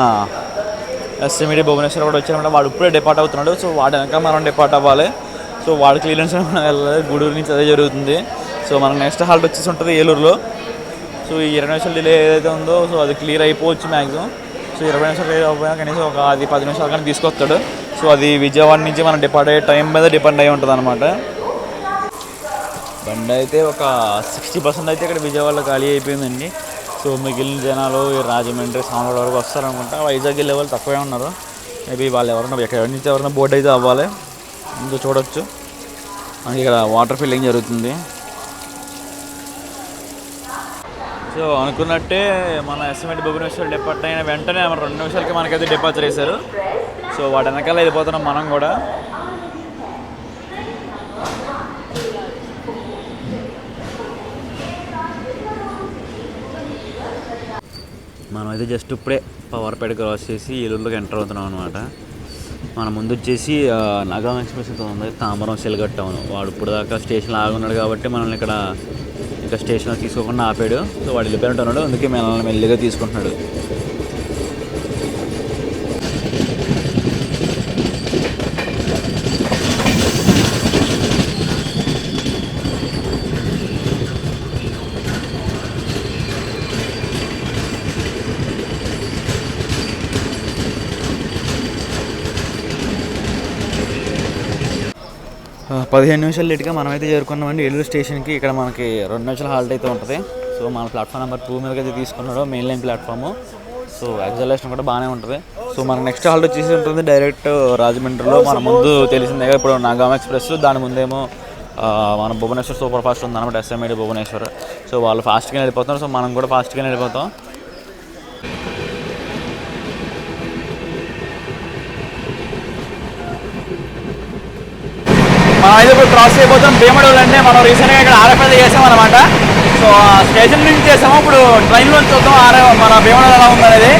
ఎస్ఎంఈటి భువనేశ్వర్ కూడా వచ్చారనమాట. వాడు ఇప్పుడే డిపార్ట్ అవుతున్నాడు. సో వాడు వెనక మనం డిపార్ట్ అవ్వాలి. సో వాడు క్లియరెన్స్ మనం వెళ్ళాలి. గూడూరు నుంచి అదే జరుగుతుంది. సో మనకు నెక్స్ట్ హాల్ట్ వచ్చేసి ఉంటుంది ఏలూరులో. సో ఈ 20 నిమిషాలు డిలే ఏదైతే ఉందో సో అది క్లియర్ అయిపోవచ్చు మ్యాక్సిమం. సో 20 నిమిషాలు క్లియర్ అయిపోయినా కనీసం ఒక 10 నిమిషాలు కానీ తీసుకొస్తాడు. సో అది విజయవాడ నుంచి మనం డిపార్ట్ అయ్యే టైం మీద డిపెండ్ అయి ఉంటుంది అనమాట. బండి అయితే ఒక 60% అయితే ఇక్కడ విజయవాడలో ఖాళీ అయిపోయిందండి. సో మిగిలిన జనాలు రాజమండ్రి సామర్లకోట వరకు వస్తారనుకుంటా. వైజాగ్ వెళ్ళే వాళ్ళు తక్కువే ఉన్నారు. మేబీ వాళ్ళు ఎవరైనా ఎక్కడి నుంచి ఎవరైనా బోర్డు అయితే అవ్వాలి. ఇంకా చూడొచ్చు మనకి ఇక్కడ వాటర్ ఫిల్లింగ్ జరుగుతుంది. సో అనుకున్నట్టే మన ఎస్ఎంఈటి భువనేశ్వర్ డిపార్ట్ అయిన వెంటనే 2 నిమిషాలకి మనకైతే డిపార్చర్ చేశారు. సో వాటి వెనకాల వెళ్ళిపోతున్నాం మనం కూడా. మనమైతే జస్ట్ ఇప్పుడే పవర్పేట క్రాస్ చేసి ఏలూరులోకి ఎంటర్ అవుతున్నాం అనమాట. మన ముందు వచ్చేసి నగరం ఎక్స్ప్రెస్ ఉంది, తామరం సెల్గట్ టౌన్. వాడు ఇప్పుడు దాకా స్టేషన్లో ఆగున్నాడు కాబట్టి మనల్ని ఇక్కడ ఇంకా స్టేషన్లో తీసుకోకుండా ఆపాడు. సో వాడు వెళ్ళిపోయి ఉంటున్నాడు, అందుకే మనల్ని మెల్లిగా తీసుకుంటున్నాడు. పదిహేను నిమిషాలు లేట్గా మనమైతే చేరుకున్నామండి ఏలూరు స్టేషన్కి. ఇక్కడ మనకి 2 నిమిషాల హాల్ట్ అయితే ఉంటుంది. సో మన ప్లాట్ఫామ్ నెంబర్ 2 మీదకి అయితే తీసుకున్నాడు, main line platform. So exhalation కూడా బాగానే ఉంటుంది. సో మన నెక్స్ట్ హాల్ట్ వచ్చేసి ఉంటుంది డైరెక్ట్ రాజమండ్రిలో. మన ముందు తెలిసిందే ఇప్పుడు నాగాం ఎక్స్ప్రెస్, దాని ముందేమో మన భువనేశ్వర్ సూపర్ ఫాస్ట్ ఉంది అనమాట, ఎస్ఎంఈటి భువనేశ్వర్. సో వాళ్ళు ఫాస్ట్గా వెళ్ళిపోతున్నారు. సో మనం కూడా ఫాస్ట్గా వెళ్ళిపోతాం. మనం అయితే ఇప్పుడు క్రాస్ అయిపోతాం భీమడోలు. అంటే మనం రీసెంట్గా ఇక్కడ ఆర్ఎఫ్ఐ చేసాం అనమాట. సో స్టేషన్ నుంచి చేసాము, ఇప్పుడు ట్రైన్లో చూద్దాం మన భీమడోలు ఎలా ఉందనేది.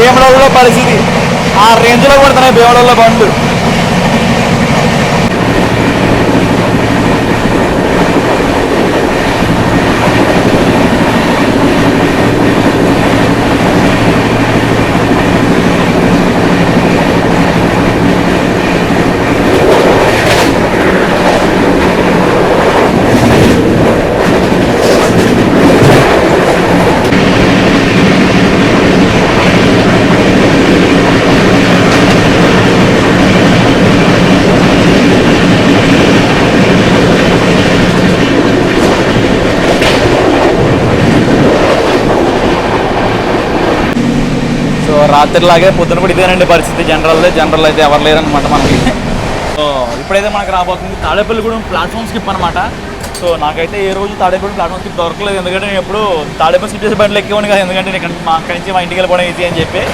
భీమడోళ్ళలో పరిస్థితి ఆ రేంజ్లో పడుతున్నాయి భీమడోళ్ళ బండ్లు. రాత్రిలాగే పొద్దున కూడా ఇదేనండి పరిస్థితి. జనరల్ అయితే ఎవరు లేరనమాట మనకి. సో ఇప్పుడైతే మనకు రాబోతుంది తాడేపల్లిగూడెం ప్లాట్ఫామ్ స్కిప్ అనమాట. సో నాకైతే ఏ రోజు తాడేపల్లి ప్లాట్ఫామ్ స్కిప్ దొరకలేదు, ఎందుకంటే నేను ఎప్పుడు తాడేపల్లి స్కిప్ చేసే బండ్లు ఎక్కేవాడిని కదా, ఎందుకంటే నేను అక్కడి నుంచి మా ఇంటికి వెళ్ళిపోవడం ఈజీ అని చెప్పి.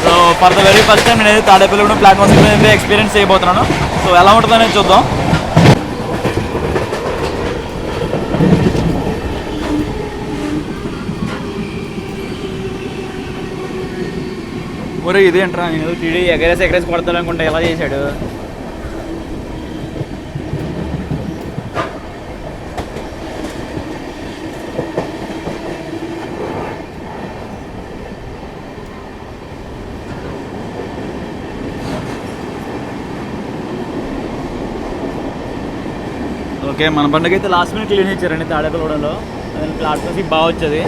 So for the very first time నేనైతే తాడేపల్లిగూడెం ప్లాట్ఫామ్ స్కిప్ అయితే ఎక్స్పీరియన్స్ చేయబోతున్నాను. సో ఎలా ఉంటుందో అనేది చూద్దాం. ఒరే ఇదేంట్రా, నేను టీడీ ఎగరేసి కొడతాను అనుకుంటా, ఎలా చేశాడు. ఓకే, మన బండికి అయితే లాస్ట్ మినిట్ క్లీన్ ఇచ్చారండి తాడేపల్లిగూడెంలో. ప్లాట్ఫామ్కి బాగా వచ్చేది.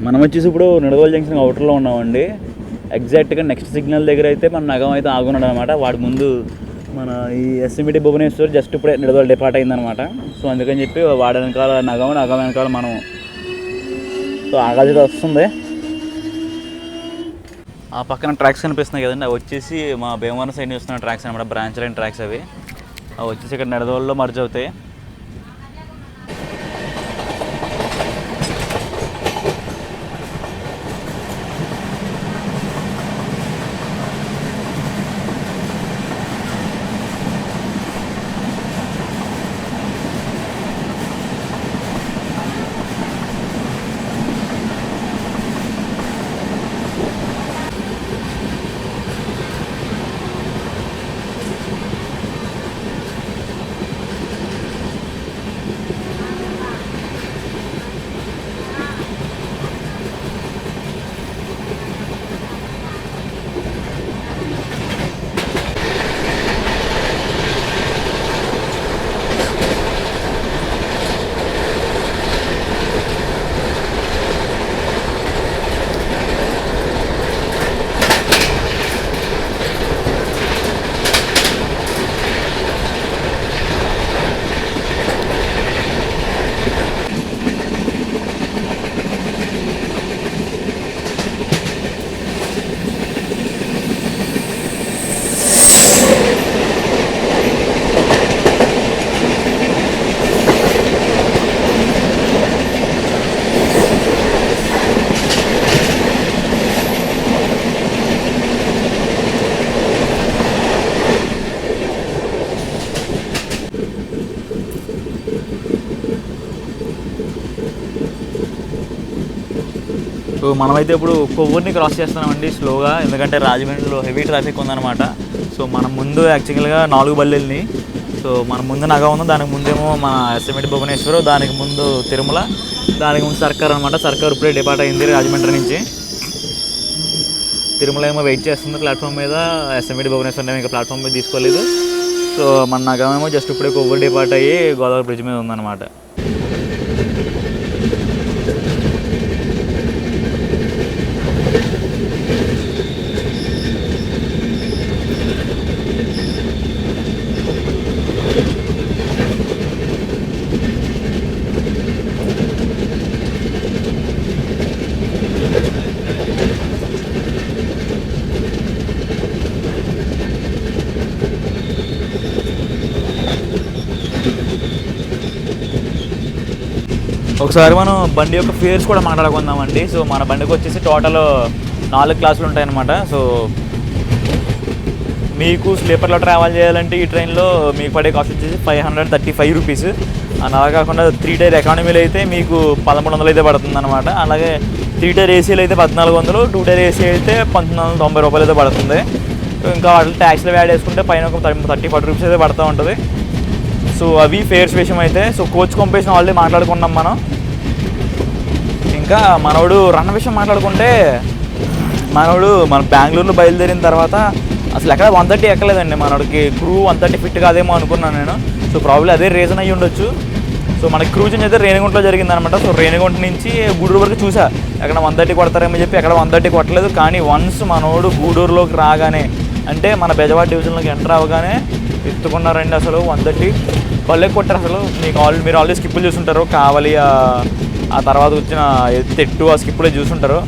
మనం వచ్చేసి ఇప్పుడు నిడదవోలు జంక్షన్ అవుటర్లో ఉన్నామండి. ఎగ్జాక్ట్గా నెక్స్ట్ సిగ్నల్ దగ్గర అయితే మన నగం అయితే ఆగున్నాడు అనమాట. వాడి ముందు మన ఈ ఎస్ఎంబిటి భువనేశ్వర్ జస్ట్ ఇప్పుడే నిడదవోలు డిపార్ట్ అయిందనమాట. సో అందుకని చెప్పి వాడి వెనకాల నగం వెనకాల మనం సో ఆగాల్సి వస్తుంది. ఆ పక్కన ట్రాక్స్ కనిపిస్తున్నాయి కదండి, అవి వచ్చేసి మా భీమవరం సైడ్ వస్తున్న ట్రాక్స్ అనమాట, బ్రాంచ్ లైన్ ట్రాక్స్. అవి వచ్చేసి ఇక్కడ నిడదవోలులో మర్జ్ అవుతాయి. సో మనమైతే ఇప్పుడు కొవ్వూరిని క్రాస్ చేస్తున్నామండి స్లోగా, ఎందుకంటే రాజమండ్రిలో హెవీ ట్రాఫిక్ ఉందన్నమాట. సో మనం ముందు యాక్చువల్గా 4 బళ్ళెల్ని, సో మన ముందు నగం ఉంది, దానికి ముందేమో మన ఎస్ఎంబిటి భువనేశ్వర్, దానికి ముందు తిరుమల, దానికి ముందు సర్కార్ అనమాట. సర్కార్ ఇప్పుడే డిపార్ట్ అయింది రాజమండ్రి నుంచి. తిరుమల ఏమో వెయిట్ చేస్తుంది ప్లాట్ఫామ్ మీద, ఎస్ఎంబిటి భువనేశ్వర్ ఏమో ఇంకా ప్లాట్ఫామ్ మీద తీసుకోలేదు. సో మన నగం ఏమో జస్ట్ ఇప్పుడే కొవ్వూరు డిపార్ట్ అయ్యి గోదావరి బ్రిడ్జ్ మీద ఉందన్నమాట. ఒకసారి మనం బండి యొక్క ఫేర్స్ కూడా మాట్లాడుకుందామండి. సో మన బండికి వచ్చేసి టోటల్ 4 క్లాసులు ఉంటాయన్నమాట. సో మీకు స్లీపర్లో ట్రావెల్ చేయాలంటే ఈ ట్రైన్లో మీకు పడే కాస్ట్ వచ్చేసి 535 రూపీస్. అలా కాకుండా 3 టైర్ ఎకానమీలో అయితే మీకు 1300 అయితే పడుతుంది అనమాట. అలాగే 3 టైర్ ఏసీలో అయితే 1400, 2 టైర్ ఏసీ అయితే 1990 రూపాయలు అయితే పడుతుంది. ఇంకా వాటి ట్యాక్స్లో యాడ్ చేసుకుంటే పైన ఒక 30-40 రూపీస్ అయితే పడుతూ ఉంటుంది. సో అవి ఫేర్స్ విషయం అయితే. సో కోచ్ కాంపిటీషన్ ఆల్రెడీ మాట్లాడుకున్నాం మనం. ఇంకా మనోడు రన్ విషయం మాట్లాడుకుంటే మన బెంగళూరులో బయలుదేరిన తర్వాత అసలు ఎక్కడ 130 ఎక్కలేదండి. మనోడికి క్రూ 130 ఫిట్ కాదేమో అనుకున్నాను నేను. సో ప్రాబ్లీ అదే రీజన్ అయ్యి ఉండొచ్చు. సో మనకి క్రూ చేంజ్ అయితే రేణిగుంటలో జరిగిందనమాట. సో రేణిగుంట నుంచి గూడూరు వరకు చూసా ఎక్కడ 130 కొడతారేమో చెప్పి ఎక్కడ 130 కొట్టలేదు. కానీ వన్స్ మనోడు గూడూరులోకి రాగానే అంటే మన బెజవాడ డివిజన్లోకి ఎంటర్ అవ్వగానే ఎత్తుకున్నారండి. అసలు 130 వాళ్ళే కొట్టారు. అసలు మీరు ఆల్రెడీ స్కిప్పులు చూసుంటారు. కావాలి ఆ తర్వాత వచ్చిన తెట్టు ఆ స్కిప్పులే చూసుంటారు.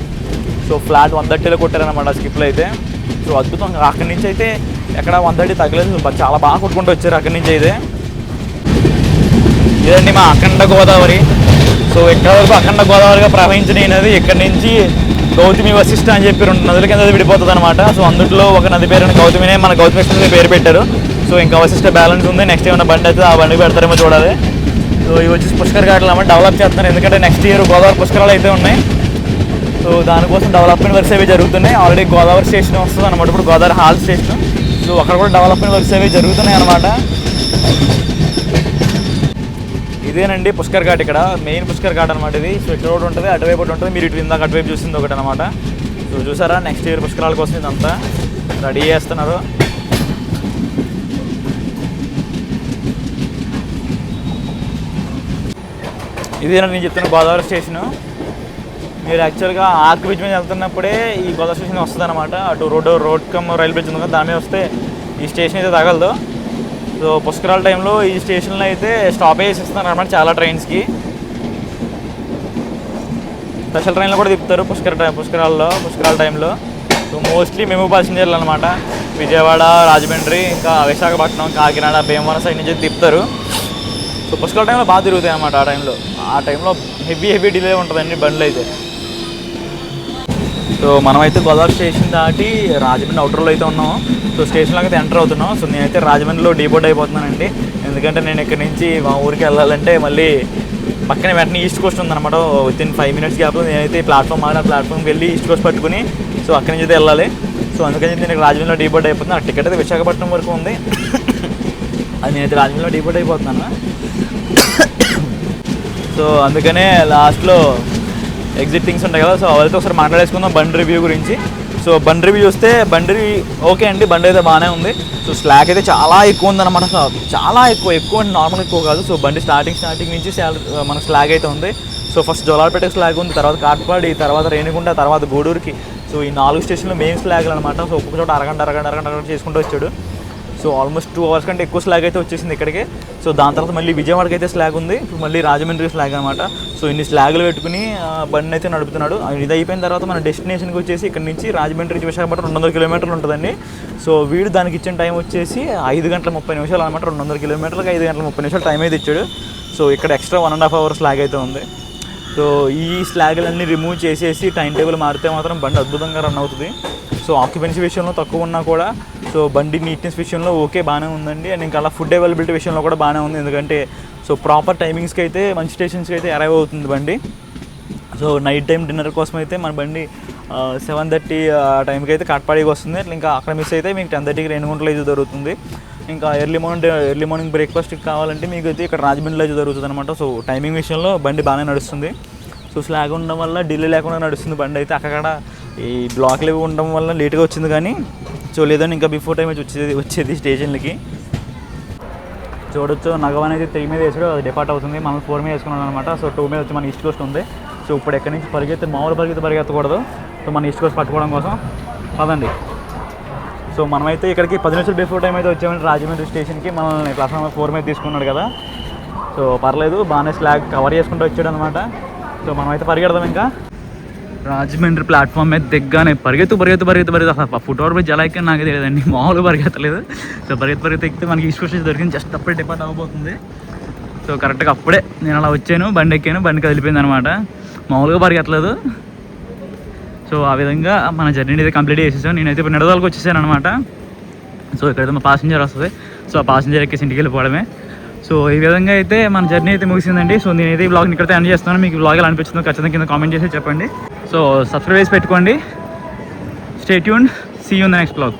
సో ఫ్లాట్ 130లో కొట్టారనమాట స్కిప్లు అయితే. సో అద్భుతం. అక్కడి నుంచి అయితే ఎక్కడ 130 తగ్గలేదు. చాలా బాగా కొట్టుకుంటూ వచ్చారు అక్కడి నుంచి అయితే. ఇదండి మా అఖండ గోదావరి. సో ఇక్కడ వరకు అఖండ గోదావరిగా ప్రవహించిన నది ఇక్కడి నుంచి గౌతమి వశిష్ట అని చెప్పి 2 నదుల కింద విడిపోతుంది అనమాట. సో అందులో ఒక నది పేరుని గౌతమినే మన గౌతమి ఎక్స్ప్రెస్ పేరు పెట్టారు. సో ఇంకా వశిష్ట బ్యాలెన్స్ ఉంది. నెక్స్ట్ ఏమైనా బండి అయితే ఆ బండికి పెడతారేమో చూడాలి. సో ఇవి వచ్చేసి పుష్కర్ ఘాట్లు అన్నమాట. డెవలప్ చేస్తున్నారు ఎందుకంటే నెక్స్ట్ ఇయర్ గోదావరి పుష్కరాలు అయితే ఉన్నాయి. సో దానికోసం డెవలప్మెంట్ వర్క్స్ అవి జరుగుతున్నాయి. ఆల్రెడీ గోదావరి స్టేషన్ వస్తుంది అనమాట. ఇప్పుడు గోదావరి హాల్ స్టేషన్. సో అక్కడ కూడా డెవలప్మెంట్ వర్క్స్ అవి జరుగుతున్నాయి అనమాట. ఇదేనండి పుష్కర్ ఘాట్. ఇక్కడ మెయిన్ పుష్కర్ ఘాట్ అనమాట ఇది. సో ఇక్కడ ఒకటి ఉంటుంది, అటువైపు ఒకటి ఉంటుంది. మీరు ఇటు ఇందాక అటువైపు చూసింది ఒకటి అనమాట. సో చూసారా నెక్స్ట్ ఇయర్ పుష్కరాల కోసం ఇదంతా రెడీ చేస్తున్నారు. ఇదేనండి నేను చెప్తున్న గోదావరి స్టేషను. మీరు యాక్చువల్గా ఆర్క్ బ్రిడ్జ్ మీద వెళ్తున్నప్పుడే ఈ గోదావరి స్టేషన్ వస్తుంది అనమాట. అటు రోడ్ కమ్ రైల్ బ్రిడ్జ్ ఉంది కదా, దాని మీద వస్తే ఈ స్టేషన్ అయితే తగలదు. సో పుష్కరాల టైంలో ఈ స్టేషన్లో అయితే స్టాపేజ్ ఇస్తున్నారు అనమాట చాలా ట్రైన్స్కి. స్పెషల్ ట్రైన్లో కూడా తిప్పుతారు పుష్కరాల టైంలో. సో మోస్ట్లీ మేము ప్యాసింజర్లు అనమాట. విజయవాడ, రాజమండ్రి, ఇంకా విశాఖపట్నం, కాకినాడ, భీమవరం సైడ్ నుంచి తిప్పుతారు. సో పుష్కరాల టైంలో బాగా తిరుగుతాయి అన్నమాట. ఆ టైంలో హెవీ డిలే ఉంటుందండి బండ్లు అయితే. సో మనమైతే గోదావరి స్టేషన్ దాటి రాజమండ్రి అవుటర్లో అయితే ఉన్నాము. సో స్టేషన్లోకి అయితే ఎంటర్ అవుతున్నాం. సో నేనైతే రాజమండ్రిలో డీబోర్డ్ అయిపోతున్నానండి. ఎందుకంటే నేను ఇక్కడి నుంచి మా ఊరికి వెళ్ళాలంటే మళ్ళీ పక్కనే వెంటనే ఈస్ట్ కోస్ట్ ఉందన్నమాట. వితిన్ 5 మినిట్స్ గ్యాప్లో నేనైతే ప్లాట్ఫామ్కి వెళ్ళి ఈస్ట్ కోస్ట్ పట్టుకుని సో అక్కడి నుంచి అయితే వెళ్ళాలి. సో అందుకని నేను రాజమండ్రిలో డీబోర్డ్ అయిపోతున్నాను. ఆ టికెట్ అయితే విశాఖపట్నం వరకు ఉంది. అది నేనైతే రాజమండ్రిలో డీబోర్డ్ అయిపోతున్నాను. సో అందుకనే లాస్ట్లో ఎగ్జిట్ థింగ్స్ ఉంటాయి కదా. సో అవైతే ఒకసారి మాట్లాడేసుకుందాం బండి రివ్యూ గురించి. సో బండి రివ్యూ చూస్తే బండి ఓకే అండి, బండి అయితే బాగానే ఉంది. సో స్లాగ్ అయితే చాలా ఎక్కువ ఉందన్నమాట. చాలా ఎక్కువ అంటే నార్మల్ ఎక్కువ కాదు. సో బండి స్టార్టింగ్ నుంచి మన స్లాగ్ అయితే ఉంది. సో ఫస్ట్ జోలార్పేట స్లాగ్ ఉంది, తర్వాత కాట్పాడి, తర్వాత రేణిగుంట, తర్వాత గూడూరుకి. సో ఈ 4 స్టేషన్లు మెయిన్ స్లాగ్లు అనమాట. సో ఒక్కొక్క చోట అరగంట చేసుకుంటూ వచ్చాడు. సో ఆల్మోస్ట్ 2 అవర్స్ కంటే ఎక్కువ స్లాగ్ అయితే వచ్చేసింది ఇక్కడికి. సో దాని తర్వాత మళ్ళీ విజయవాడకి అయితే స్లాగ్ ఉంది. ఇప్పుడు మళ్ళీ రాజమండ్రి స్లాగ్ అనమాట. సో ఇన్ని స్లాగ్లు పెట్టుకుని బండి అయితే నడుపుతున్నాడు. ఇది అయిపోయిన తర్వాత మన డెస్టినేషన్కి వచ్చేసి ఇక్కడ నుంచి రాజమండ్రి నుంచి విశాఖపట్నం 200 కిలోమీటర్లు ఉంటుందండి. సో వీడు దానికి ఇచ్చిన టైం వచ్చేసి 5 గంటల 30 నిమిషాలు అనమాట. 200 కిలోమీటర్లకు 5 గంటల 30 నిమిషాలు టైం అయితే ఇచ్చాడు. సో ఇక్కడ ఎక్స్ట్రా 1.5 అవర్స్ స్లాగ్ అయితే ఉంది. సో ఈ స్లాగ్లన్నీ రిమూవ్ చేసేసి టైం టేబుల్ మారితే మాత్రం బండి అద్భుతంగా రన్ అవుతుంది. సో ఆక్యుపెన్సీ విషయంలో తక్కువ ఉన్నా కూడా సో బండి నీట్నెస్ విషయంలో ఓకే బాగానే ఉందండి. అండ్ ఇంకా అలా ఫుడ్ అవైలబిలిటీ విషయంలో కూడా బాగానే ఉంది. ఎందుకంటే సో ప్రాపర్ టైమింగ్స్కి అయితే మంచి స్టేషన్స్కి అయితే అరైవ్ అవుతుంది బండి. సో నైట్ టైం డిన్నర్ కోసం అయితే మన బండి 7:30 టైంకి అయితే కాట్పాడికి వస్తుంది. ఇంకా అక్కడ మిస్ అయితే మీకు 10:30కి రేణిగుంటలో అయితే దొరుకుతుంది. ఇంకా ఎర్లీ మార్నింగ్ బ్రేక్ఫాస్ట్కి కావాలంటే మీకు అయితే ఇక్కడ రాజమండ్రిలో అయితే దొరుకుతుంది అనమాట. సో టైమింగ్ విషయంలో బండి బాగానే నడుస్తుంది. సో స్లాగ్ ఉండడం వల్ల డిలే లేకుండా నడుస్తుంది బండి అయితే. అక్కడ ఈ బ్లాక్లు ఇవి ఉండడం వల్ల లేట్గా వచ్చింది. కానీ సో లేదంటే ఇంకా బిఫోర్ టైం వచ్చేది స్టేషన్లకి. చూడొచ్చు నగవన్ అయితే 3 మీద వేసాడు, అది డిపార్ట్ అవుతుంది. మనం 4 మీద వేసుకున్నాం అనమాట. సో 2 మీద వచ్చి మన ఈస్ట్ కోస్ట్ ఉంది. సో ఇప్పుడు ఎక్కడి నుంచి పరిగెత్తకూడదు. సో మన ఈస్ట్ కోస్ట్ పట్టుకోవడం కోసం పదండి. సో మనమైతే ఇక్కడికి 10 నిమిషాలు బిఫోర్ టైం అయితే వచ్చామండి రాజమండ్రి స్టేషన్కి. మనల్ని ప్లాట్ఫామ్ 4 మీద తీసుకున్నాడు కదా. సో పర్లేదు, బాగానే స్లాగ్ కవర్ చేసుకుంటూ వచ్చాడు అనమాట. సో మనమైతే పరిగెడదాం. ఇంకా రాజమండ్రి ప్లాట్ఫామ్ మీద దిగ్గానే పరిగెత్తు అసలు ఫుట్ ఓవర్ బ్రిడ్జ్ ఎలా ఎక్కాను నాకే తెలియదండి. మామూలుగా పరిగెత్తలేదు. సో పరిగెత్తు ఎక్కితే మనకి ఈస్ట్ కోస్ట్ దొరికింది. జస్ట్ అప్పుడే డిపార్ట్ అవ్వబోతుంది. సో కరెక్ట్గా అప్పుడే నేను అలా వచ్చాను, బండి ఎక్కాను, బండి కదిలిపోయింది అనమాట. మామూలుగా పరిగెత్తలేదు. సో ఆ విధంగా మన జర్నీని అయితే కంప్లీట్ చేసేసాను. నేనైతే ఇప్పుడు నిడదవలకు వచ్చేసాను అనమాట. సో ఇక్కడైతే మా పాసింజర్ వస్తుంది. సో ఆ పాసింజర్ ఎక్కేసి ఇంటికి వెళ్ళిపోవడమే. సో ఈ విధంగా అయితే మన జర్నీ అయితే ముగిసిందండి. సో నేనైతే ఈ బ్లాగ్ని ఇక్కడైతే ఎండ్ చేస్తాను. మీకు బ్లాగ్ ఎలా అనిపించిందో ఖచ్చితంగా కింద కామెంట్ చేసి చెప్పండి. సో సబ్స్క్రైబ్ చేసి పెట్టుకోండి. Stay tuned. See you in the next blog.